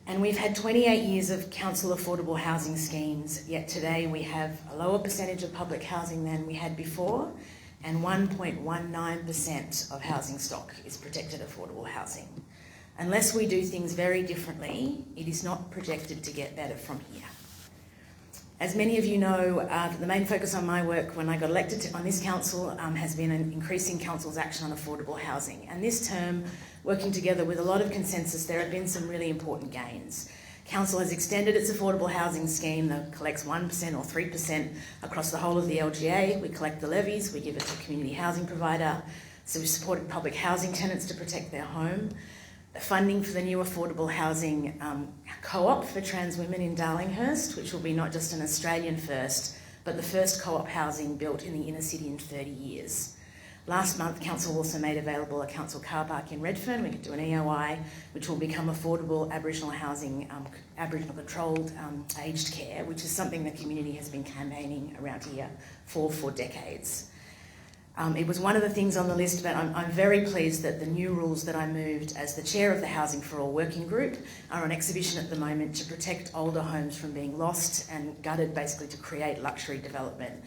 And we've had 28 years of council affordable housing schemes, yet today we have a lower percentage of public housing than we had before, and 1.19% of housing stock is protected affordable housing. Unless we do things very differently, it is not projected to get better from here. As many of you know, the main focus on my work when I got elected on this council has been increasing council's action on affordable housing. And this term, working together with a lot of consensus, there have been some really important gains. Council has extended its affordable housing scheme that collects 1% or 3% across the whole of the LGA. We collect the levies, we give it to a community housing provider. So we've supported public housing tenants to protect their home. The funding for the new affordable housing co-op for trans women in Darlinghurst, which will be not just an Australian first, but the first co-op housing built in the inner city in 30 years. Last month, council also made available a council car park in Redfern. We could do an EOI, which will become affordable Aboriginal housing, Aboriginal controlled aged care, which is something the community has been campaigning around here for decades. It was one of the things on the list, but I'm very pleased that the new rules that I moved as the chair of the Housing for All working group are on exhibition at the moment to protect older homes from being lost and gutted, basically to create luxury development.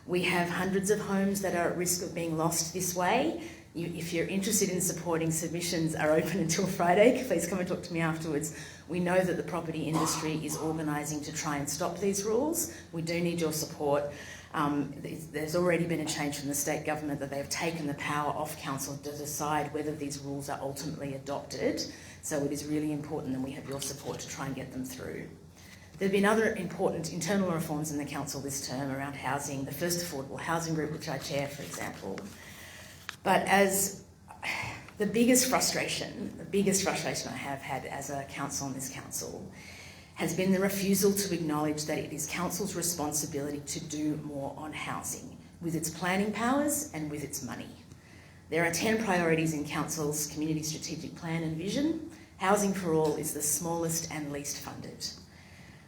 We have hundreds of homes that are at risk of being lost this way. If you're interested in supporting, submissions are open until Friday. Please come and talk to me afterwards. We know that the property industry is organising to try and stop these rules. We do need your support. There's already been a change from the state government that they have taken the power off council to decide whether these rules are ultimately adopted. So it is really important that we have your support to try and get them through. There have been other important internal reforms in the council this term around housing, the first affordable housing group, which I chair, for example. But as the biggest frustration I have had as a council on this council has been the refusal to acknowledge that it is council's responsibility to do more on housing, with its planning powers and with its money. There are 10 priorities in council's community strategic plan and vision. Housing for All is the smallest and least funded.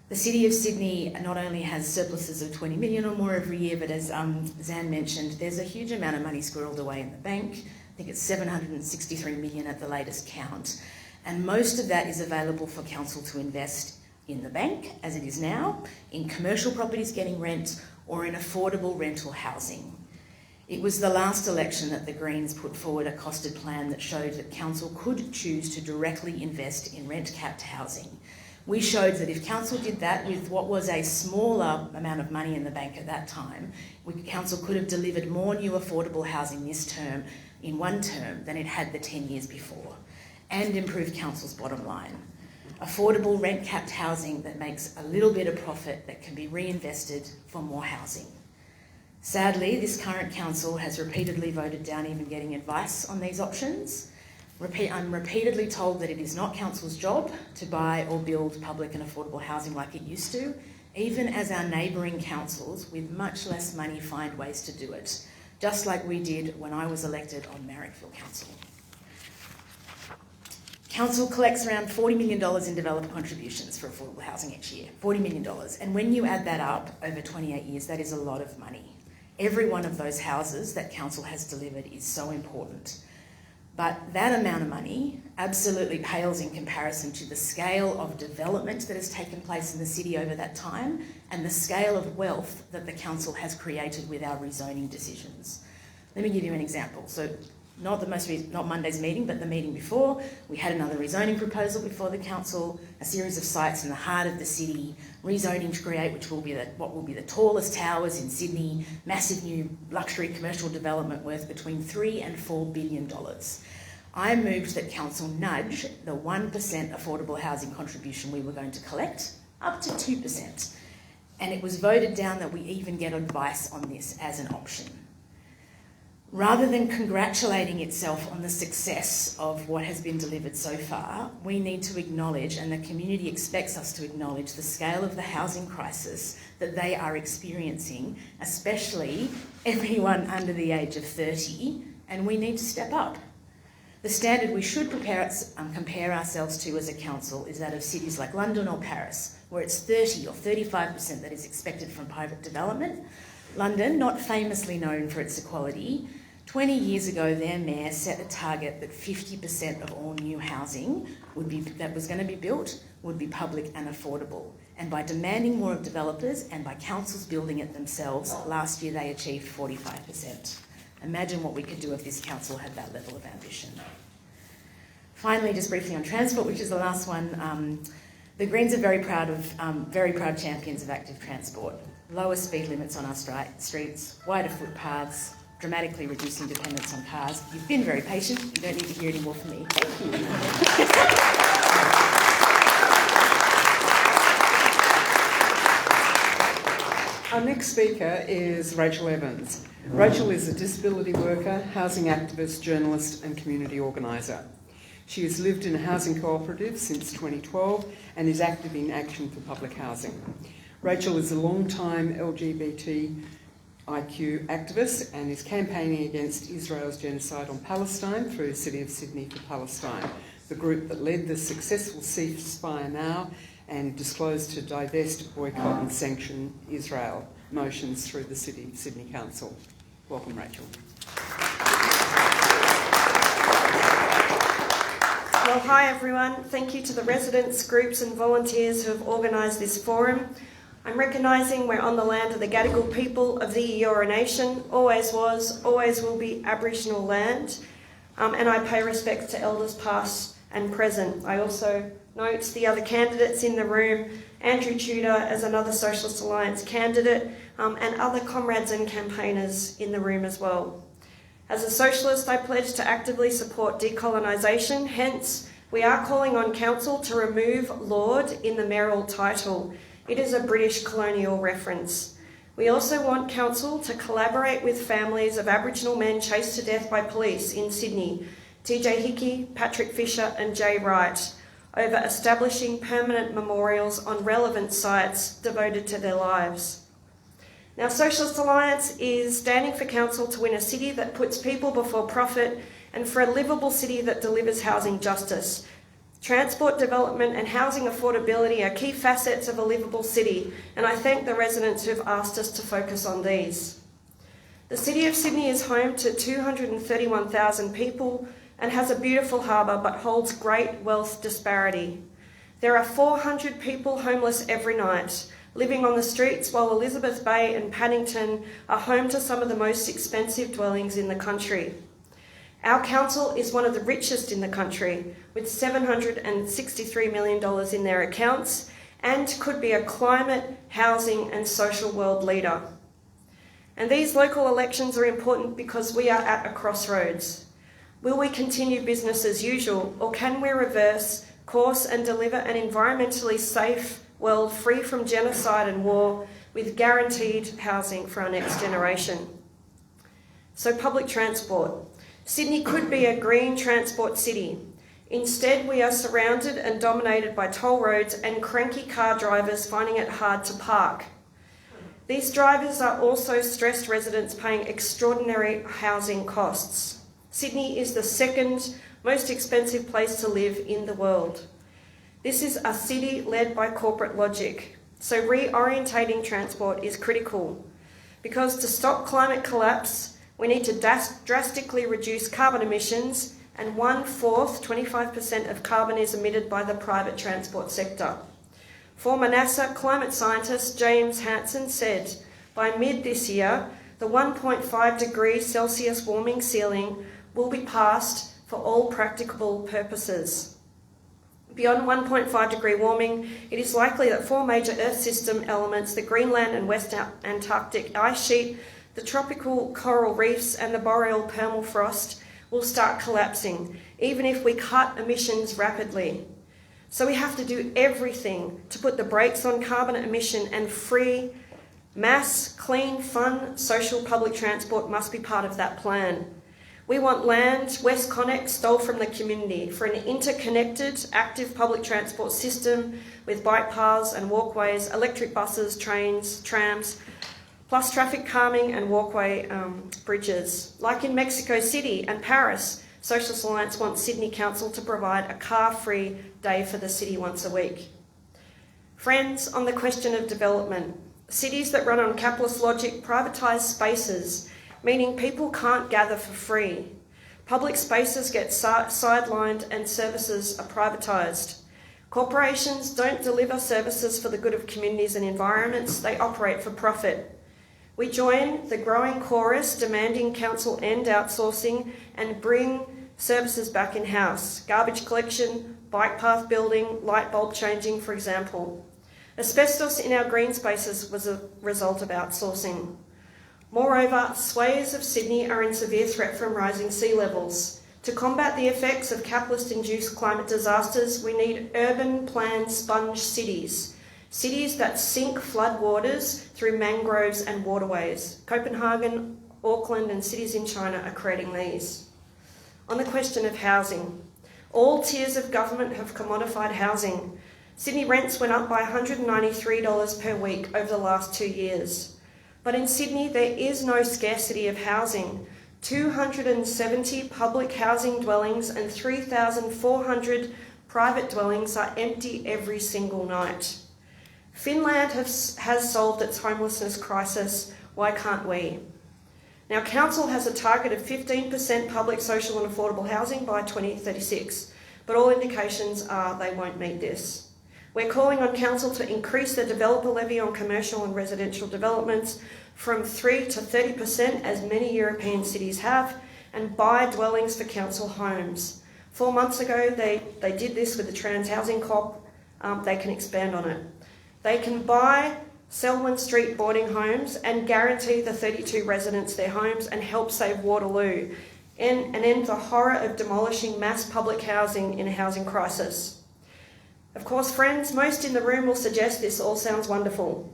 The City of Sydney not only has surpluses of 20 million or more every year, but as Zan mentioned, there's a huge amount of money squirreled away in the bank. I think it's 763 million at the latest count. And most of that is available for council to invest in the bank, as it is now, in commercial properties getting rent, or in affordable rental housing. It was the last election that the Greens put forward a costed plan that showed that council could choose to directly invest in rent-capped housing. We showed that if council did that with what was a smaller amount of money in the bank at that time, council could have delivered more new affordable housing this term, in one term, than it had the 10 years before, and improved council's bottom line. Affordable rent-capped housing that makes a little bit of profit that can be reinvested for more housing. Sadly, this current council has repeatedly voted down even getting advice on these options. I'm repeatedly told that it is not council's job to buy or build public and affordable housing like it used to, even as our neighbouring councils with much less money find ways to do it, just like we did when I was elected on Marrickville Council. Council collects around $40 million in developer contributions for affordable housing each year, $40 million. And when you add that up over 28 years, that is a lot of money. Every one of those houses that council has delivered is so important. But that amount of money absolutely pales in comparison to the scale of development that has taken place in the city over that time and the scale of wealth that the council has created with our rezoning decisions. Let me give you an example. So not Monday's meeting, but the meeting before, we had another rezoning proposal before the council, a series of sites in the heart of the city, rezoning to create what will be the tallest towers in Sydney, massive new luxury commercial development worth between $3 and $4 billion. I moved that council nudge the 1% affordable housing contribution we were going to collect up to 2%. And it was voted down that we even get advice on this as an option. Rather than congratulating itself on the success of what has been delivered so far, we need to acknowledge, and the community expects us to acknowledge, the scale of the housing crisis that they are experiencing, especially everyone under the age of 30, and we need to step up. The standard we should compare ourselves to as a council is that of cities like London or Paris, where it's 30 or 35% that is expected from private development. London, not famously known for its equality, 20 years ago their mayor set a target that 50% of all new housing that was going to be built would be public and affordable. And by demanding more of developers and by councils building it themselves, last year they achieved 45%. Imagine what we could do if this council had that level of ambition. Finally, just briefly on transport, which is the last one, the Greens are very proud champions of active transport. Lower speed limits on our streets, wider footpaths, dramatically reducing dependence on cars. You've been very patient. You don't need to hear any more from me. Thank you. Our next speaker is Rachel Evans. Rachel is a disability worker, housing activist, journalist and community organiser. She has lived in a housing cooperative since 2012 and is active in Action for Public Housing. Rachel is a long-time LGBTIQ activist and is campaigning against Israel's genocide on Palestine through the City of Sydney for Palestine, the group that led the successful ceasefire now and disclosed to divest, boycott and sanction Israel motions through the City of Sydney Council. Welcome, Rachel. Well, hi everyone. Thank you to the residents, groups and volunteers who have organised this forum. I'm recognising we're on the land of the Gadigal people of the Eora Nation, always was, always will be Aboriginal land, and I pay respect to elders past and present. I also note the other candidates in the room, Andrew Tudor as another Socialist Alliance candidate, and other comrades and campaigners in the room as well. As a socialist, I pledge to actively support decolonisation, hence we are calling on Council to remove Lord in the mayoral title. It is a British colonial reference. We also want Council to collaborate with families of Aboriginal men chased to death by police in Sydney, TJ Hickey, Patrick Fisher and Jay Wright, over establishing permanent memorials on relevant sites devoted to their lives. Now, Socialist Alliance is standing for Council to win a city that puts people before profit and for a livable city that delivers housing justice. Transport development and housing affordability are key facets of a livable city, and I thank the residents who have asked us to focus on these. The City of Sydney is home to 231,000 people and has a beautiful harbour but holds great wealth disparity. There are 400 people homeless every night, living on the streets, while Elizabeth Bay and Paddington are home to some of the most expensive dwellings in the country. Our council is one of the richest in the country, with $763 million in their accounts, and could be a climate, housing and social world leader. And these local elections are important because we are at a crossroads. Will we continue business as usual, or can we reverse course and deliver an environmentally safe world free from genocide and war with guaranteed housing for our next generation? So public transport. Sydney could be a green transport city. Instead, we are surrounded and dominated by toll roads and cranky car drivers finding it hard to park. These drivers are also stressed residents paying extraordinary housing costs. Sydney is the second most expensive place to live in the world. This is a city led by corporate logic, so reorientating transport is critical, because to stop climate collapse, we need to drastically reduce carbon emissions, and 1/4, 25% of carbon is emitted by the private transport sector. Former NASA climate scientist James Hansen said, by mid this year, the 1.5 degrees Celsius warming ceiling will be passed for all practicable purposes. Beyond 1.5 degree warming, it is likely that 4 major Earth system elements, the Greenland and West Antarctic ice sheet, the tropical coral reefs and the boreal permafrost, will start collapsing, even if we cut emissions rapidly. So we have to do everything to put the brakes on carbon emission and free Mass, clean, fun, social public transport must be part of that plan. We want land WestConnex stole from the community for an interconnected, active public transport system with bike paths and walkways, electric buses, trains, trams, plus traffic calming and walkway bridges. Like in Mexico City and Paris, Socialist Alliance wants Sydney Council to provide a car-free day for the city once a week. Friends, on the question of development, cities that run on capitalist logic privatise spaces, meaning people can't gather for free. Public spaces get sidelined and services are privatised. Corporations don't deliver services for the good of communities and environments, they operate for profit. We join the growing chorus demanding council end outsourcing and bring services back in-house. Garbage collection, bike path building, light bulb changing, for example. Asbestos in our green spaces was a result of outsourcing. Moreover, swathes of Sydney are in severe threat from rising sea levels. To combat the effects of capitalist-induced climate disasters, we need urban planned sponge cities. Cities that sink floodwaters through mangroves and waterways. Copenhagen, Auckland and cities in China are creating these. On the question of housing, all tiers of government have commodified housing. Sydney rents went up by $193 per week over the last 2 years. But in Sydney, there is no scarcity of housing. 270 public housing dwellings and 3,400 private dwellings are empty every single night. Finland has solved its homelessness crisis. Why can't we? Now, Council has a target of 15% public, social and affordable housing by 2036, but all indications are they won't meet this. We're calling on Council to increase the developer levy on commercial and residential developments from 3 to 30%, as many European cities have, and buy dwellings for council homes. 4 months ago, they did this with the Trans Housing COP. They can expand on it. They can buy Selwyn Street boarding homes and guarantee the 32 residents their homes and help save Waterloo and end the horror of demolishing mass public housing in a housing crisis. Of course, friends, most in the room will suggest this all sounds wonderful.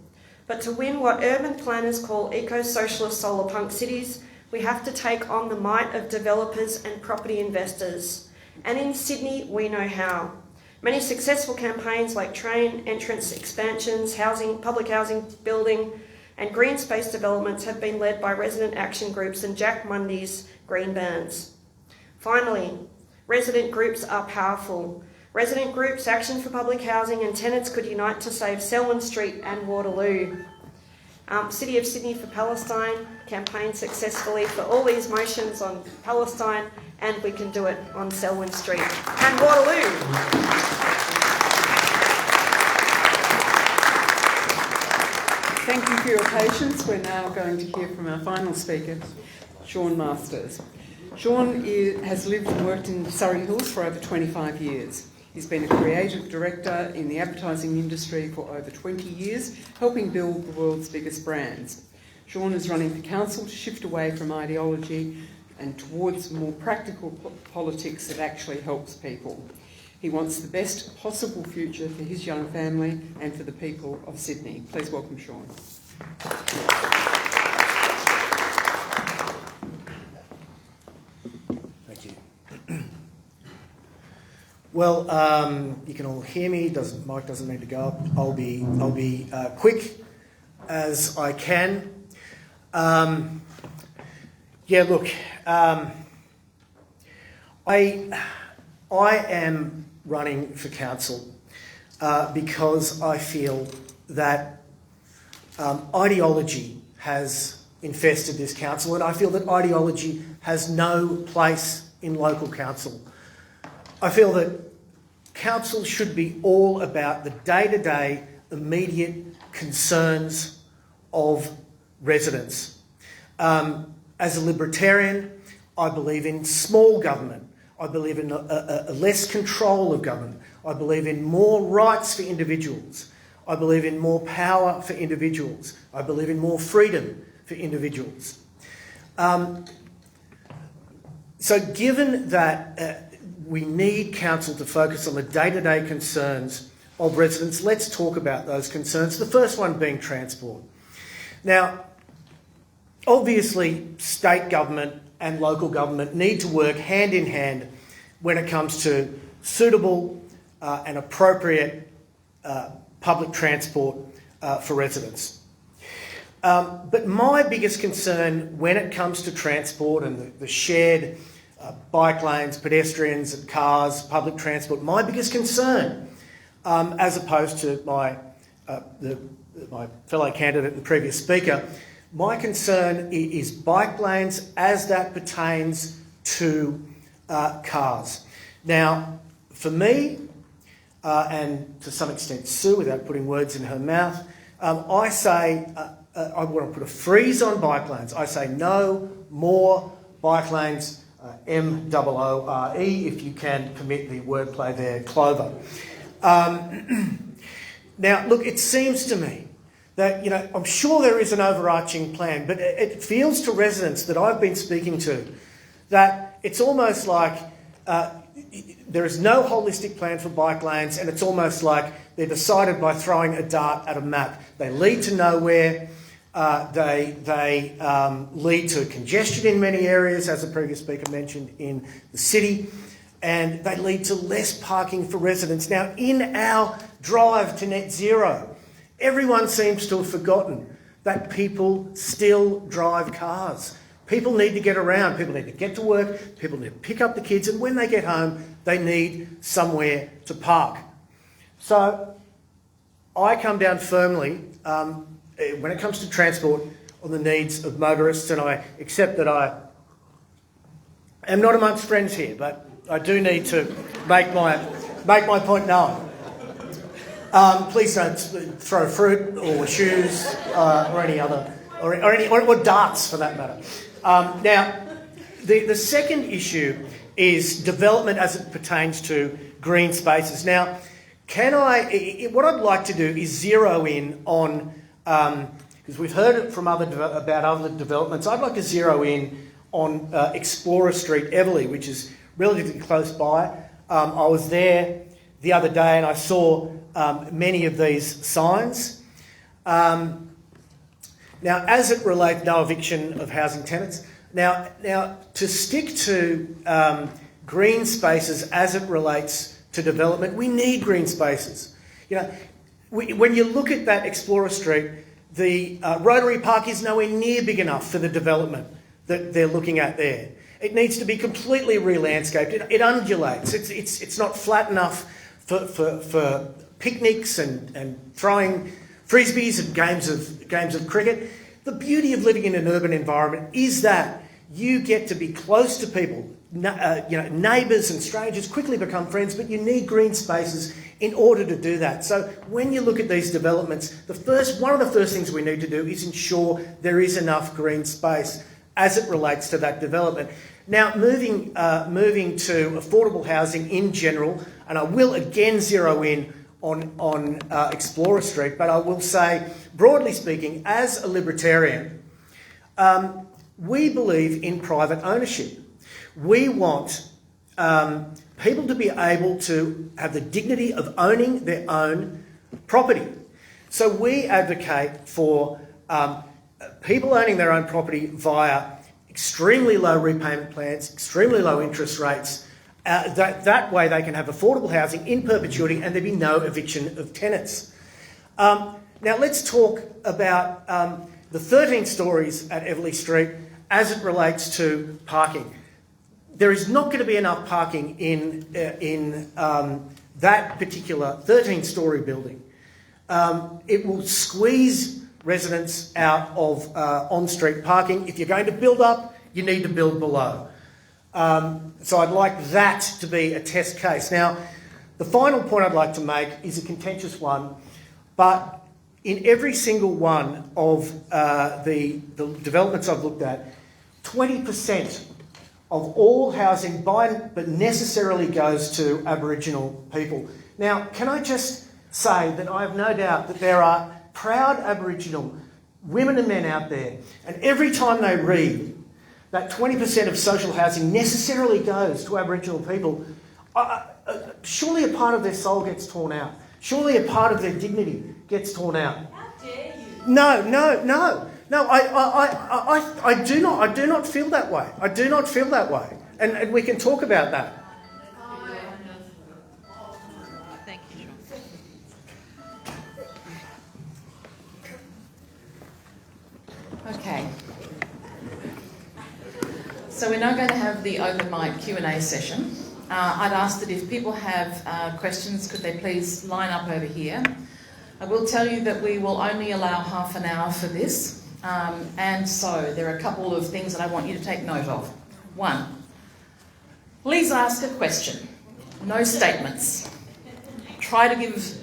But to win what urban planners call eco-socialist solar punk cities, we have to take on the might of developers and property investors. And in Sydney, we know how. Many successful campaigns like train entrance expansions, public housing building, and green space developments have been led by resident action groups and Jack Mundy's green bands. Finally, resident groups are powerful. Resident groups, Action for Public Housing and tenants could unite to save Selwyn Street and Waterloo. City of Sydney for Palestine campaigned successfully for all these motions on Palestine, and we can do it on Selwyn Street and Waterloo. Thank you for your patience. We're now going to hear from our final speaker, Sean Masters. Sean has lived and worked in Surrey Hills for over 25 years. He's been a creative director in the advertising industry for over 20 years, helping build the world's biggest brands. Sean is running for council to shift away from ideology and towards more practical politics that actually helps people. He wants the best possible future for his young family and for the people of Sydney. Please welcome Sean. Thank you. Well, you can all hear me. Mic doesn't need to go up. I'll be quick as I can. I am running for council because I feel that ideology has infested this council, and I feel that ideology has no place in local council. I feel that council should be all about the day-to-day, immediate concerns of residents. As a libertarian, I believe in small government. I believe in a less control of government. I believe in more rights for individuals. I believe in more power for individuals. I believe in more freedom for individuals. So given that we need council to focus on the day-to-day concerns of residents, let's talk about those concerns, the first one being transport. Now, obviously, state government and local government need to work hand in hand when it comes to suitable and appropriate public transport for residents. But my biggest concern when it comes to transport and the shared bike lanes, pedestrians and cars, public transport, my biggest concern, as opposed to my fellow candidate and previous speaker, my concern is bike lanes as that pertains to cars. Now, for me, and to some extent Sue, without putting words in her mouth, I say I want to put a freeze on bike lanes. I say no more bike lanes, M-O-O-R-E, if you can permit the wordplay there, Clover. Now, look, it seems to me that, I'm sure there is an overarching plan, but it feels to residents that I've been speaking to that it's almost like there is no holistic plan for bike lanes, and it's almost like they're decided by throwing a dart at a map. They lead to nowhere. They lead to congestion in many areas, as the previous speaker mentioned, in the city, and they lead to less parking for residents. Now, in our drive to net zero, everyone seems to have forgotten that people still drive cars. People need to get around, people need to get to work, people need to pick up the kids, and when they get home, they need somewhere to park. So I come down firmly when it comes to transport on the needs of motorists, and I accept that I am not amongst friends here, but I do need to make my point known. Please don't throw fruit or shoes or any other, or darts for that matter. Now, the second issue is development as it pertains to green spaces. Now, what I'd like to do is zero in on, because we've heard it from about other developments, I'd like to zero in on Explorer Street, Everleigh, which is relatively close by. I was there the other day and I saw many of these signs. Now, as it relates, no eviction of housing tenants. Now, to stick to green spaces as it relates to development, we need green spaces. When you look at that Explorer Street, the Rotary Park is nowhere near big enough for the development that they're looking at there. It needs to be completely re-landscaped. It undulates. It's not flat enough for picnics and throwing frisbees and games of cricket. The beauty of living in an urban environment is that you get to be close to people. Neighbours and strangers quickly become friends, but you need green spaces in order to do that. So when you look at these developments, one of the first things we need to do is ensure there is enough green space as it relates to that development. Now, moving to affordable housing in general, and I will again zero in on Explorer Street, but I will say, broadly speaking, as a libertarian, we believe in private ownership. We want people to be able to have the dignity of owning their own property. So we advocate for people owning their own property via extremely low repayment plans, extremely low interest rates. That way they can have affordable housing in perpetuity and there be no eviction of tenants. Now let's talk about the 13 stories at Everleigh Street as it relates to parking. There is not going to be enough parking in that particular 13-storey building. It will squeeze residents out of on-street parking. If you're going to build up, you need to build below. So I'd like that to be a test case. Now, the final point I'd like to make is a contentious one, but in every single one of the developments I've looked at, 20% of all housing but necessarily goes to Aboriginal people. Now, can I just say that I have no doubt that there are proud Aboriginal women and men out there, and every time they read that 20% of social housing necessarily goes to Aboriginal people, surely a part of their soul gets torn out. Surely a part of their dignity gets torn out. How dare you? No. No, I do not feel that way. I do not feel that way. And we can talk about that. Thank you, Sean. Okay. So we're now going to have the open mic Q&A session. I'd ask that if people have questions, could they please line up over here. I will tell you that we will only allow half an hour for this. And so there are a couple of things that I want you to take note of. One, please ask a question. No statements. Try to give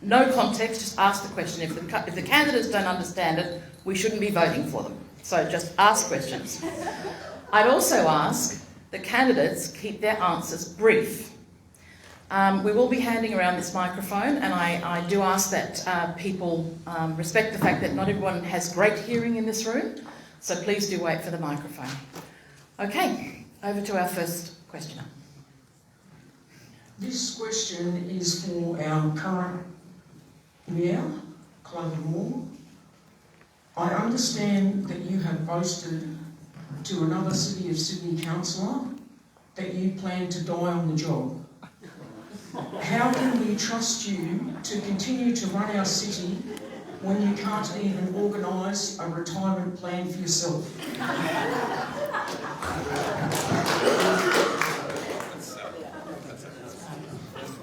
no context, just ask the question. If the candidates don't understand it, we shouldn't be voting for them. So just ask questions. I'd also ask the candidates keep their answers brief. We will be handing around this microphone, and I do ask that people respect the fact that not everyone has great hearing in this room, so please do wait for the microphone. Okay, over to our first questioner. This question is for our current Mayor, Chloe Moore. I understand that you have boasted to another City of Sydney councillor that you plan to die on the job. How can we trust you to continue to run our city when you can't even organise a retirement plan for yourself?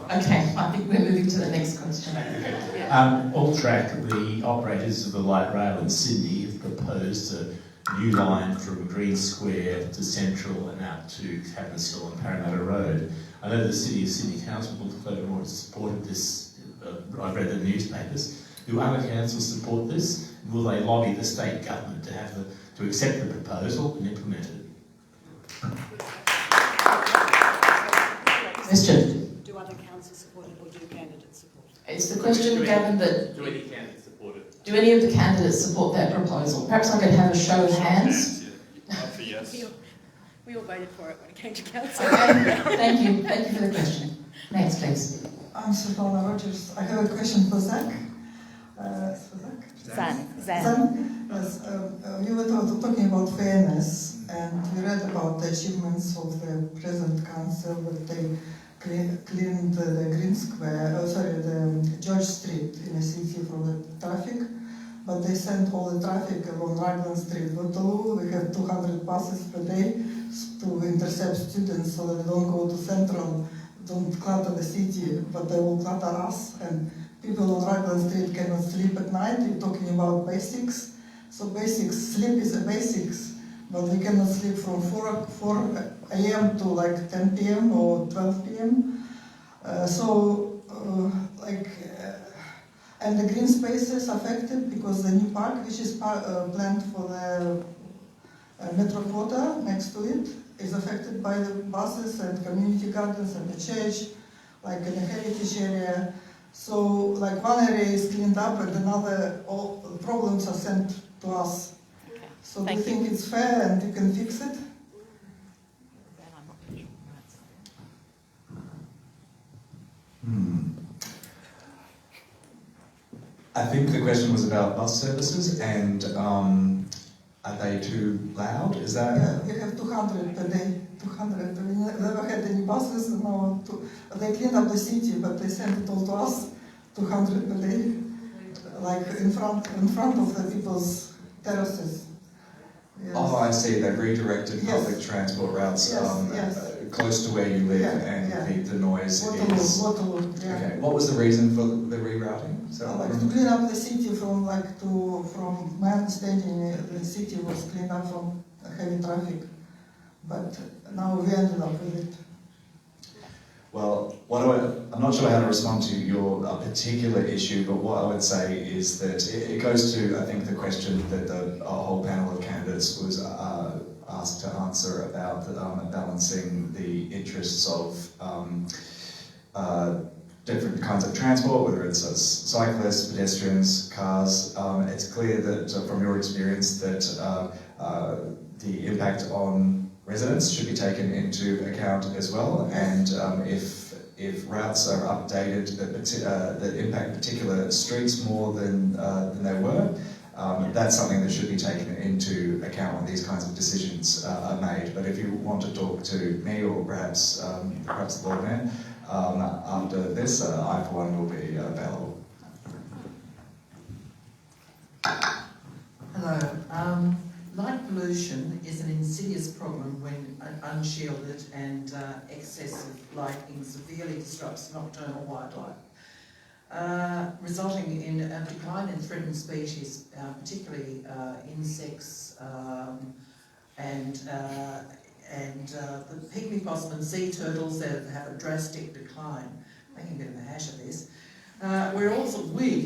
Okay, I think we're moving to the next question. Alltrack, the operators of the light rail in Sydney, have proposed a new line from Green Square to Central and out to Capital Hill and Parramatta Road. I know the City of Sydney Council has supported this. I've read the newspapers. Do other councils support this? Will they lobby the state government to accept the proposal and implement it? Question. Do other councils support it or do candidates support it? Is the question, Gavin, that... Do any candidates support it? Do any of the candidates support that proposal? Perhaps I could have a show of hands. Yes. We all voted for it when it came to council. Okay, thank you. Thank you for the question. Next, please. I'm Svetlana Rogers. I have a question for Zach. Zan. Yes, you were talking about fairness, and we read about the achievements of the present council, that they cleaned the Green Square, the George Street in the city from the traffic, but they sent all the traffic along Raglan Street, Waterloo. We have 200 buses per day to intercept students so that they don't go to Central, don't clutter the city, but they will clutter us, and people on Raglan Street cannot sleep at night. You're talking about basics. So basics, sleep is a basics, but we cannot sleep from 4 a.m. to like 10 p.m. or 12 p.m. And the green space is affected because the new park, which is planned for the metro quota next to it, is affected by the buses and community gardens and the church, like in the heritage area. So, like one area is cleaned up and another, all the problems are sent to us. Okay. So do you think it's fair and you can fix it? I think the question was about bus services and are they too loud? Is that? Yeah, we have 200 per day. 200. We never had any buses. No, they cleaned up the city, but they sent it all to us. 200 per day, like in front of the people's terraces. Yes. Oh, I see. They've redirected public transport routes close to where you live and the noise is... Waterloo, yeah. Okay. What was the reason for the rerouting? So, to clean up the city from my understanding, the city was cleaned up from heavy traffic, but now we ended up with it. Well, I'm not sure how to respond to your particular issue, but what I would say is that it goes to, I think, the question that a whole panel of candidates was asked to answer about balancing the interests of different kinds of transport, whether it's cyclists, pedestrians, cars. It's clear that from your experience that the impact on residents should be taken into account as well, and if routes are updated that impact particular streets more than they were, That's something that should be taken into account when these kinds of decisions are made. But if you want to talk to me or perhaps the Lord Mayor after this, I for one will be available. Hello. Light pollution is an insidious problem when unshielded and excessive lighting severely disrupts nocturnal wildlife, resulting in a decline in threatened species, particularly insects and the pygmy possum and sea turtles that have a drastic decline, making a bit of a hash of this. We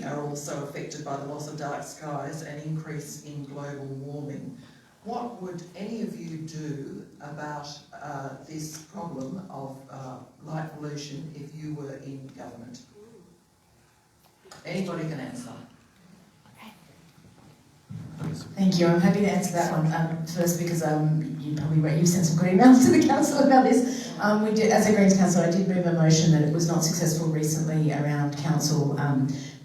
are also affected by the loss of dark skies and increase in global warming. What would any of you do about this problem of light pollution if you were in government? Anybody can answer. Thank you. I'm happy to answer that one first because you've sent some good emails to the council about this. We did, as a Greens council, I did move a motion that it was not successful recently around council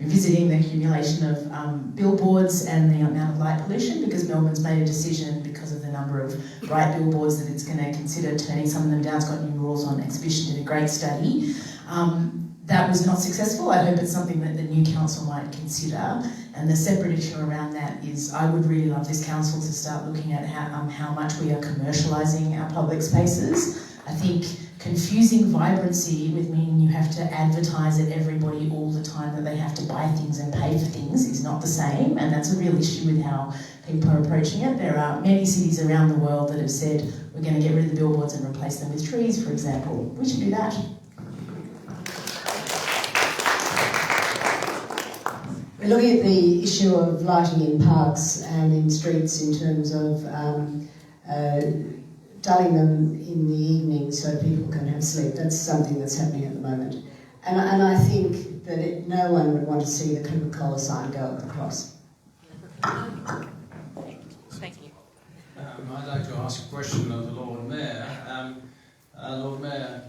revisiting the accumulation of billboards and the amount of light pollution, because Melbourne's made a decision because of the number of bright billboards that it's going to consider turning some of them down. It's got new rules on exhibition, did a great study. That was not successful. I hope it's something that the new council might consider. And the separate issue around that is I would really love this council to start looking at how much we are commercialising our public spaces. I think confusing vibrancy with meaning you have to advertise at everybody all the time that they have to buy things and pay for things is not the same, and that's a real issue with how people are approaching it. There are many cities around the world that have said we're going to get rid of the billboards and replace them with trees, for example. We should do that. We're looking at the issue of lighting in parks and in streets in terms of dulling them in the evening so people can have sleep. That's something that's happening at the moment. And I think that no one would want to see the Coca-Cola sign go across. Thank you. I'd like to ask a question of the Lord Mayor. Lord Mayor,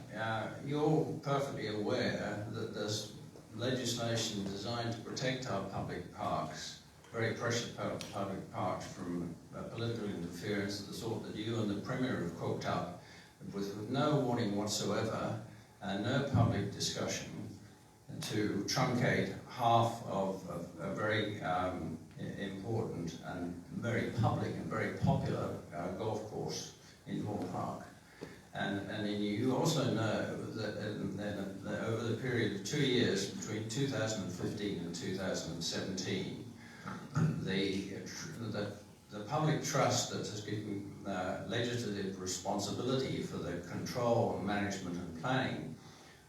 you're perfectly aware that there's legislation designed to protect our public parks, very precious public parks, from political interference of the sort that you and the Premier have cooked up with no warning whatsoever and no public discussion to truncate half of a very important and very public and very popular golf course in Moore Park. And you also know that over the period of 2 years, between 2015 and 2017, the public trust that has given legislative responsibility for the control, management and planning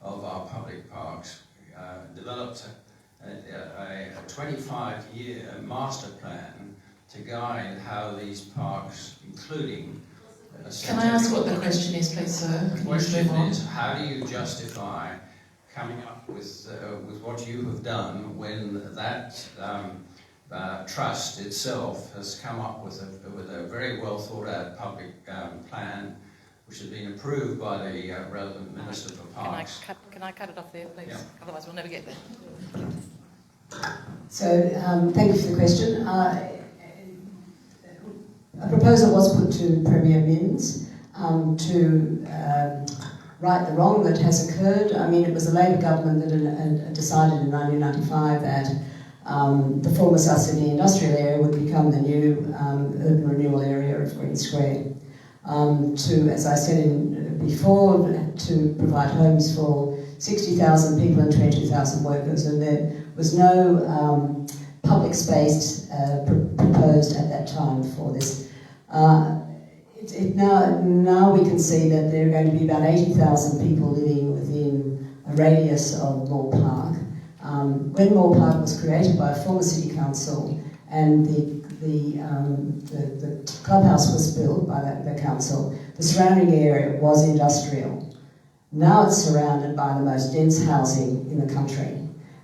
of our public parks developed a 25-year master plan to guide how these parks, including Can I ask what the question is, please, sir? The question is, how do you justify coming up with what you have done when that trust itself has come up with a very well thought out public plan, which has been approved by the relevant Minister for Parks? Can I cut it off there, please? Yeah. Otherwise, we'll never get there. So, thank you for the question. A proposal was put to Premier Minns to right the wrong that has occurred. I mean, it was the Labor government that had decided in 1995 that the former South Sydney industrial area would become the new urban renewal area of Green Square. To, as I said before, to provide homes for 60,000 people and 22,000 workers, and there was no public space proposed at that time for this. Now we can see that there are going to be about 80,000 people living within a radius of Moore Park. When Moore Park was created by a former city council and the clubhouse was built by the council, the surrounding area was industrial. Now it's surrounded by the most dense housing in the country.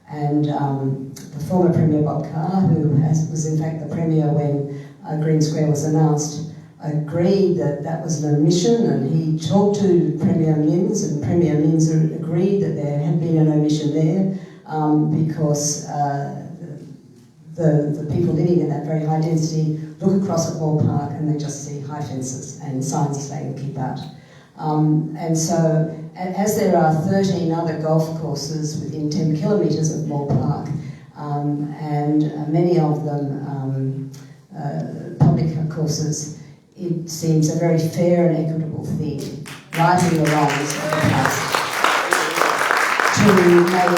And the former Premier Bob Carr, who was in fact the Premier when Green Square was announced, agreed that that was an omission, and he talked to Premier Minns, and Premier Minns agreed that there had been an omission there because the people living in that very high density look across at Moore Park and they just see high fences and signs saying keep out. And so, as there are 13 other golf courses within 10 kilometres of Moore Park, and many of them public courses, it seems a very fair and equitable thing, righting the wrongs of the past, to make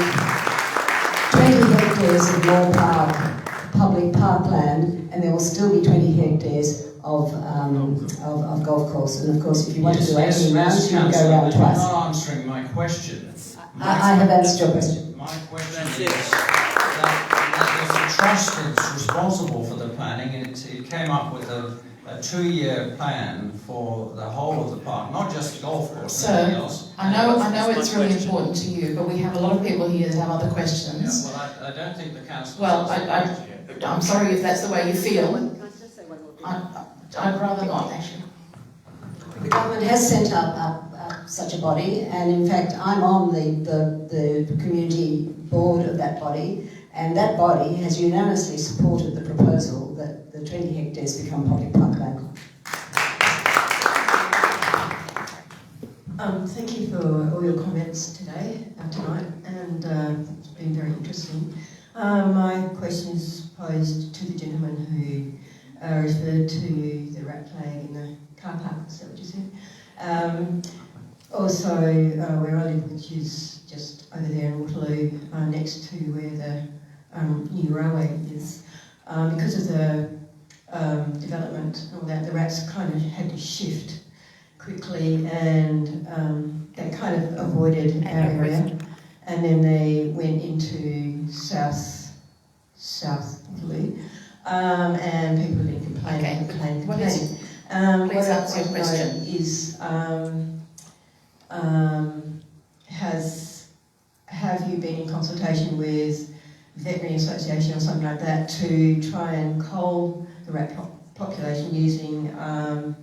20 hectares of Moore Park public parkland, and there will still be 20 hectares of golf course. And of course, if you want to do 18 rounds, you can go round twice. You're not answering my question. I have answered your question. My question is that there's a trust that's responsible for the planning, and it came up with a 2-year plan for the whole of the park, not just the golf course. So, I know it's really important to you, but we have a lot of people here that have other questions. Yeah, well, I don't think the council... Well, I'm sorry if that's the way you feel. I'd rather not, actually. The government has set up such a body, and in fact I'm on the community board of that body, and that body has unanimously supported the proposal that the 20 hectares become public parkland. Thank you for all your comments tonight, and it's been very interesting. My question is posed to the gentleman who referred to the rat plague in the car park, is that what you said? Also, where I live, which is just over there in Waterloo, next to where the new railway is, because of the development and all that, the rats kind of had to shift quickly, and they kind of avoided our area, and then they went into south Waterloo, and people have been complaining. Please answer your question. Is have you been in consultation with veterinary association or something like that to try and cull the rat population using a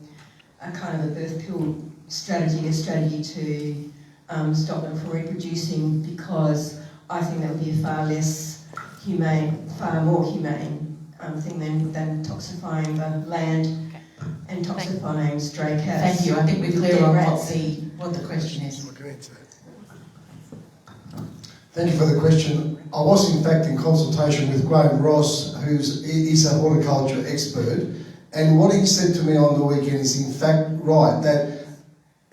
kind of a birth pill strategy, a strategy to stop them from reproducing? Because I think that would be a far more humane thing than toxifying the land and toxifying stray cats. Thank you. I think we're clear on what the question is. Thank you for the question. I was in fact in consultation with Graham Ross, he's a horticulture expert, and what he said to me on the weekend is in fact right, that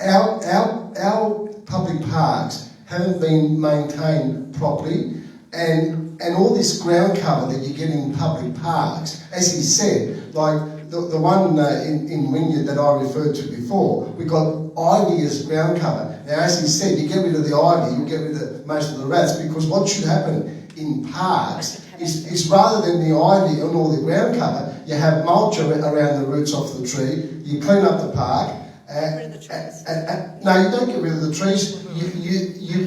our public parks haven't been maintained properly, and all this ground cover that you get in public parks, as he said, like the one in Wynyard that I referred to before, we got ivy as ground cover. Now, as he said, you get rid of the ivy, you get rid of most of the rats, because what should happen in parks is rather than the ivy and all the ground cover, you have mulch around the roots of the tree, you clean up the park. No, you don't get rid of the trees. You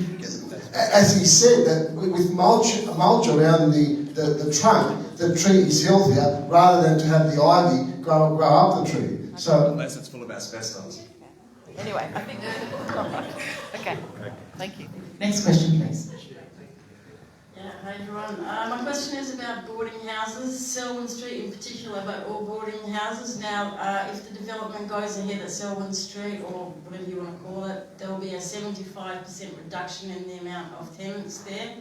as he said, that with mulch around the trunk, the tree is healthier rather than to have the ivy grow up the tree. So unless it's full of asbestos. Anyway, I think okay. Thank you. Next question, please. Yeah, hi everyone. My question is about boarding houses, Selwyn Street in particular, but all boarding houses. Now, if the development goes ahead at Selwyn Street, or whatever you want to call it, there will be a 75% reduction in the amount of tenants there,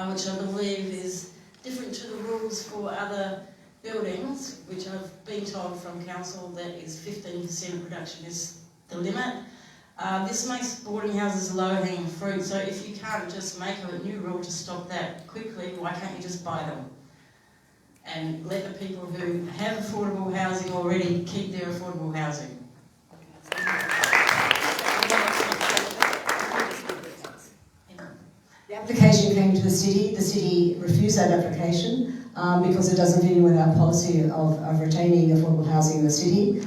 which I believe is different to the rules for other buildings, which I've been told from council that is 15% reduction is the limit. This makes boarding houses low-hanging fruit, so if you can't just make a new rule to stop that quickly, why can't you just buy them? And let the people who have affordable housing already keep their affordable housing. The application came to the city refused that application because it doesn't fit in with our policy of retaining affordable housing in the city.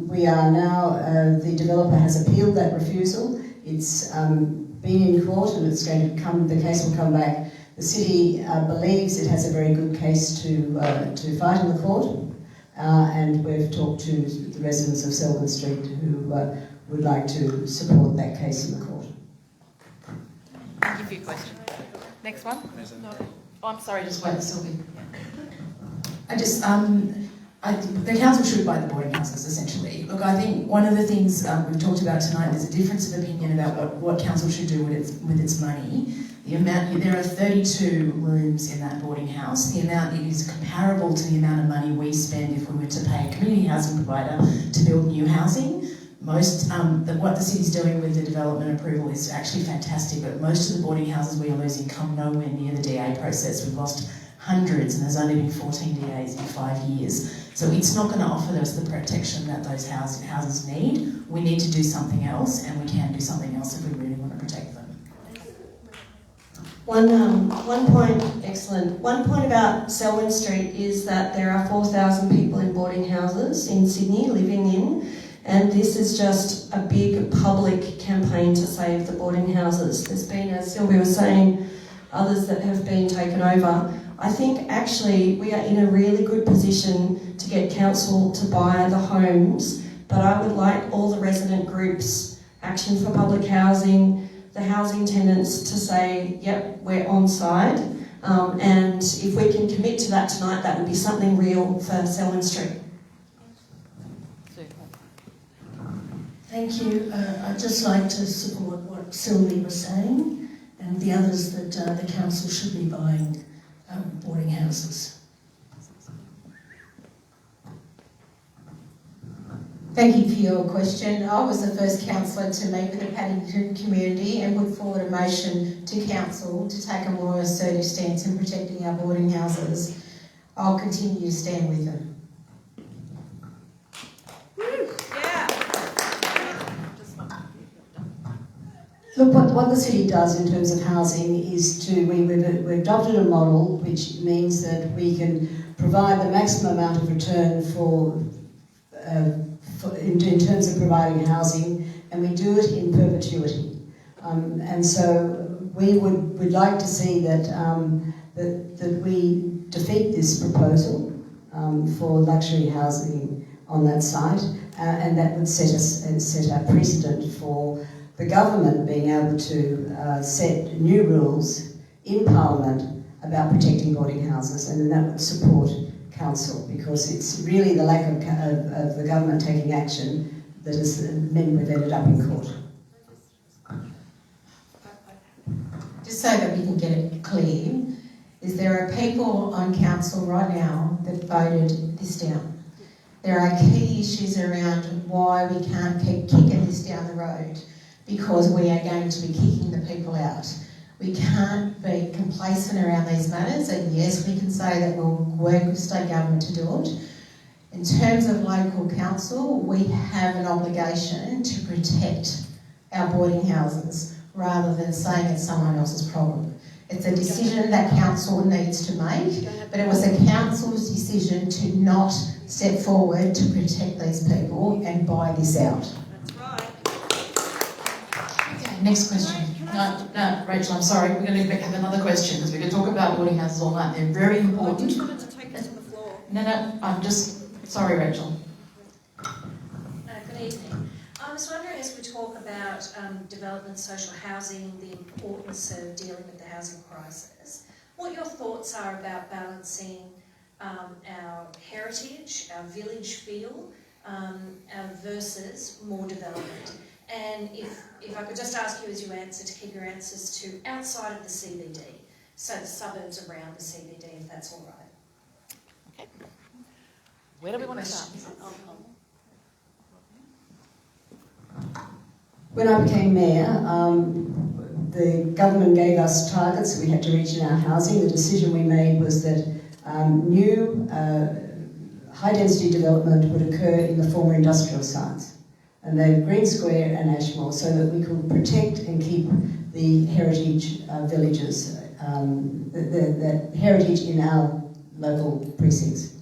We are now, the developer has appealed that refusal. It's been in court and it's going to come, the case will come back. The city believes it has a very good case to fight in the court, and we've talked to the residents of Selwyn Street who would like to support that case in the court. Thank you for your question. Next one? No. Oh, I'm sorry, just wait, Sylvie. Yeah. The council should buy the boarding houses, essentially. Look, I think one of the things we've talked about tonight, there's a difference of opinion about what council should do with its money. There are 32 rooms in that boarding house. The amount is comparable to the amount of money we spend if we were to pay a community housing provider to build new housing. What the city's doing with the development approval is actually fantastic, but most of the boarding houses we are losing come nowhere near the DA process. We've lost hundreds, and there's only been 14 DAs in 5 years. So it's not going to offer us the protection that those houses need. We need to do something else, and we can do something else if we really want to protect them. One point about Selwyn Street is that there are 4,000 people in boarding houses in Sydney living in, and this is just a big public campaign to save the boarding houses. There's been, as Sylvia was saying, others that have been taken over. I think actually we are in a really good position to get council to buy the homes, but I would like all the resident groups, Action for Public Housing, the housing tenants to say, yep, we're on side. And if we can commit to that tonight, that would be something real for Selwyn Street. Thank you. I'd just like to support what Sylvie was saying and the others that the council should be buying boarding houses. Thank you for your question. I was the first councillor to meet with the Paddington community and put forward a motion to council to take a more assertive stance in protecting our boarding houses. I'll continue to stand with them. Look, what the city does in terms of housing is we've adopted a model which means that we can provide the maximum amount of return in terms of providing housing, and we do it in perpetuity. And so we would like to see that we defeat this proposal for luxury housing on that site, and that would set a precedent for the government being able to set new rules in Parliament about protecting boarding houses, and then that would support council, because it's really the lack of the government taking action that has meant we've ended up in court. Just so that we can get it clear, is there are people on council right now that voted this down. There are key issues around why we can't keep kicking this down the road, because we are going to be kicking the people out. We can't be complacent around these matters, and yes, we can say that we'll work with state government to do it. In terms of local council, we have an obligation to protect our boarding houses rather than saying it's someone else's problem. It's a decision that council needs to make, but it was a council's decision to not step forward to protect these people and buy this out. Okay, next question. No, Rachel, I'm sorry. We're going to have another question because we can talk about boarding houses all night. They're very important. I just wanted to take it to the floor. No, I'm just... Sorry, Rachel. Good evening. I was wondering, as we talk about development, social housing, the importance of dealing with the housing crisis, what your thoughts are about balancing our heritage, our village feel, versus more development. And if I could just ask you as you answer to keep your answers to outside of the CBD, so the suburbs around the CBD, if that's all right. Okay. Where do we want to start? When I became mayor, the government gave us targets that we had to reach in our housing. The decision we made was that new high-density development would occur in the former industrial sites, and they're Green Square and Ashmore, so that we could protect and keep the heritage villages, the heritage in our local precincts.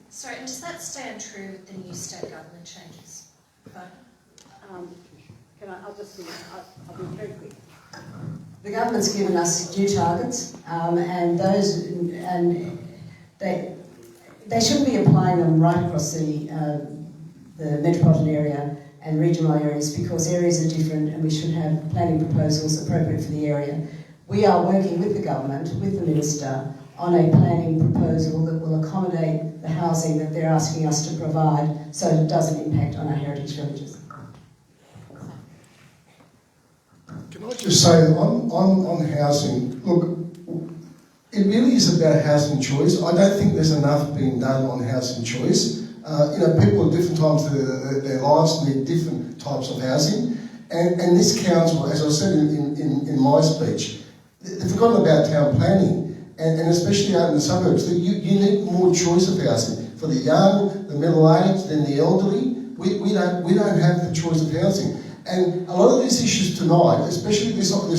Sorry, and does that stand true with the new state government changes? I'll be very quick. The government's given us new targets, and they shouldn't be applying them right across the metropolitan area and regional areas, because areas are different and we should have planning proposals appropriate for the area. We are working with the government, with the minister, on a planning proposal that will accommodate the housing that they're asking us to provide so it doesn't impact on our heritage villages. Can I just say on housing, look, it really is about housing choice. I don't think there's enough being done on housing choice. People at different times of their lives need different types of housing. And this council, as I said in my speech, they've forgotten about town planning. And especially out in the suburbs, you need more choice of housing. For the young, the middle-aged, and the elderly, we don't have the choice of housing. And a lot of these issues tonight, especially this on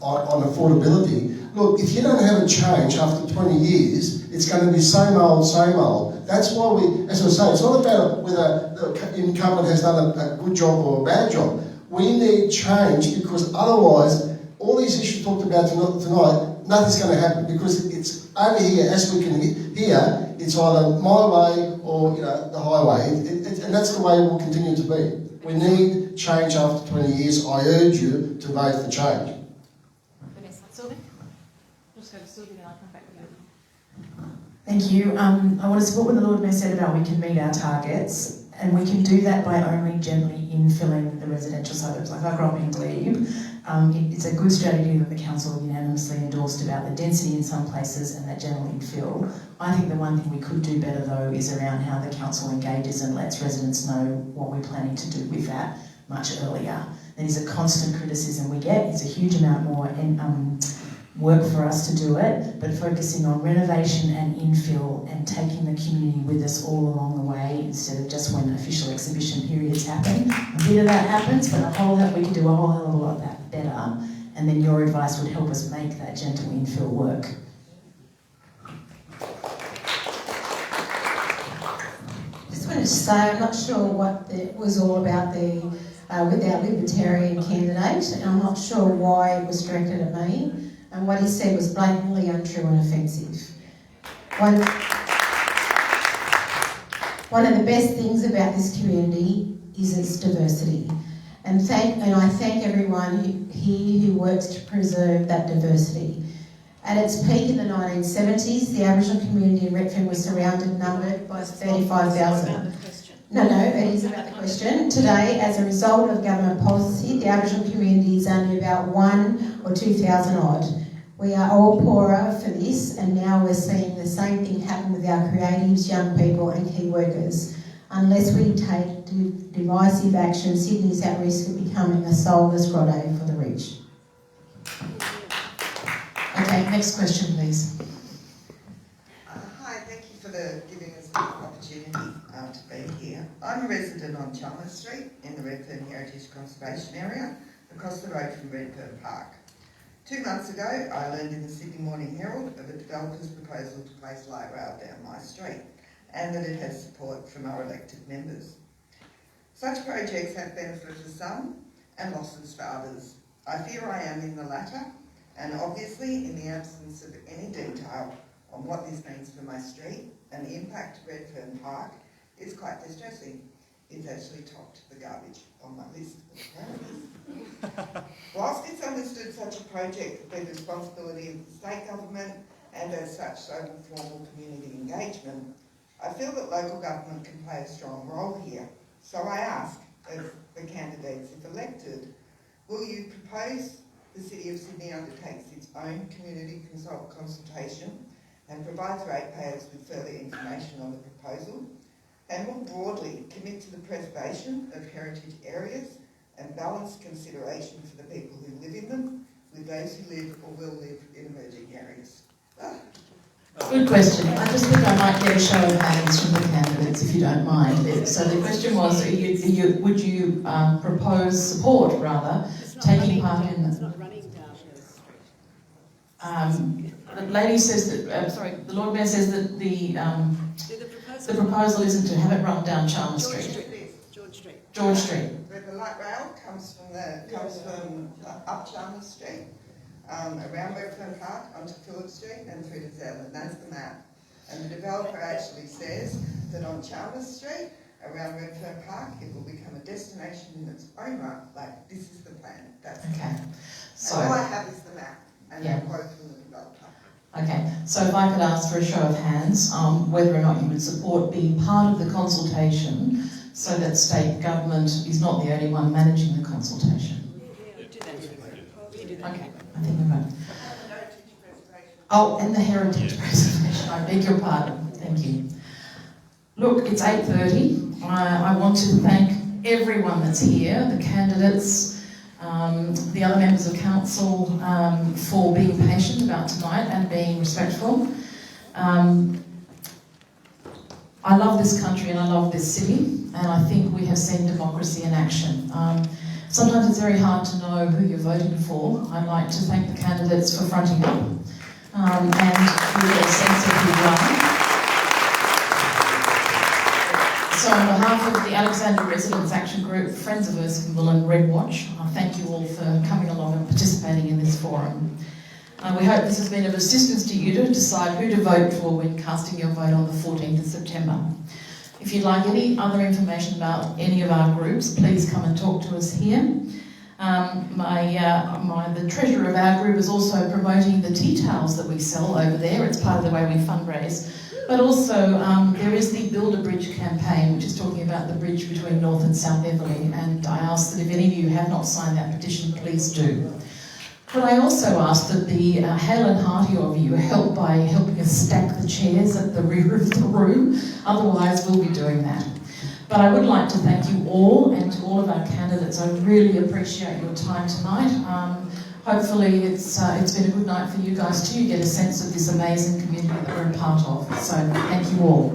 affordability, look, if you don't have a change after 20 years, it's going to be same old, same old. That's why as I say, it's not about whether the incumbent has done a good job or a bad job. We need change because otherwise, all these issues talked about tonight, nothing's going to happen because it's over here, as we can hear, it's either my way or the highway, and that's the way it will continue to be. We need change after 20 years. I urge you to vote for change. Thank you. I want to support what the Lord Mayor said about we can meet our targets, and we can do that by only gently infilling the residential suburbs. Like I grew up in Glebe. It's a good strategy that the council unanimously endorsed about the density in some places and that general infill. I think the one thing we could do better though is around how the council engages and lets residents know what we're planning to do with that much earlier. That is a constant criticism we get. It's a huge amount more work for us to do it, but focusing on renovation and infill and taking the community with us all along the way instead of just when official exhibition periods happen. A bit of that happens, but we can do a whole hell of a lot of that better, and then your advice would help us make that gentle infill work. Just wanted to say, I'm not sure what it was all about with our Libertarian candidate, and I'm not sure why it was directed at me. And what he said was blatantly untrue and offensive. One of the best things about this community is its diversity. And I thank everyone here who works to preserve that diversity. At its peak in the 1970s, the Aboriginal community in Redfern was numbered by 35,000. No, it is about the question. Today, as a result of government policy, the Aboriginal community is only about 1,000 or 2,000 odd. We are all poorer for this, and now we're seeing the same thing happen with our creatives, young people and key workers. Unless we take decisive action, Sydney is at risk of becoming a soulless grotto for the rich. Okay, next question, please. Hi, thank you for giving us the opportunity to be here. I'm a resident on Chalmers Street in the Redfern Heritage Conservation Area, across the road from Redfern Park. 2 months ago, I learned in the Sydney Morning Herald of a developer's proposal to place light rail down my street, and that it has support from our elected members. Such projects have benefit for some and losses for others. I fear I am in the latter, and obviously in the absence of any detail on what this means for my street and the impact of Redfern Park is quite distressing. It's actually topped the garbage on my list of priorities. Whilst it's understood such a project would be the responsibility of the state government and as such so formal community engagement, I feel that local government can play a strong role here. So I ask of the candidates, if elected, will you propose the City of Sydney undertakes its own community consultation and provides ratepayers with further information on the proposal, and more broadly commit to the preservation of heritage areas and balanced consideration for the people who live in them with those who live or will live in emerging areas? Good question. I just think I might get a show of hands from the candidates, if you don't mind. So the question was, would you propose support, rather, taking part in the... The lady says that, the Lord Mayor says that the proposal isn't to have it run down Chalmers Street. George Street. Where the light rail comes from up Chalmers Street, around Redfern Park, onto Phillip Street and through to Zealand. That's the map. And the developer actually says that on Chalmers Street, around Redfern Park, it will become a destination in its own right. Like, this is the plan. That's the plan. So, and all I have is the map and a quote from the developer. Okay, so if I could ask for a show of hands, whether or not you would support being part of the consultation so that state government is not the only one managing the consultation. Okay, I think we're right. Oh, and the heritage preservation, I beg your pardon, thank you. Look, it's 8:30. I want to thank everyone that's here, the candidates, the other members of council, for being patient about tonight and being respectful. I love this country and I love this city, and I think we have seen democracy in action. Sometimes it's very hard to know who you're voting for. I'd like to thank the candidates for fronting up and for your sense of who you are. So on behalf of the Alexandria Residents Action Group, Friends of Erskineville and REDWatch, I thank you all for coming along and participating in this forum. We hope this has been of assistance to you to decide who to vote for when casting your vote on the 14th of September. If you'd like any other information about any of our groups, please come and talk to us here. The treasurer of our group is also promoting the tea towels that we sell over there. It's part of the way we fundraise. But also there is the Build a Bridge campaign, which is talking about the bridge between North and South Everley, and I ask that if any of you have not signed that petition, please do. But I also ask that the hale and hearty of you help by helping us stack the chairs at the rear of the room, otherwise we'll be doing that. But I would like to thank you all, and to all of our candidates. I really appreciate your time tonight. Hopefully it's been a good night for you guys too. You get a sense of this amazing community that we're a part of. So thank you all.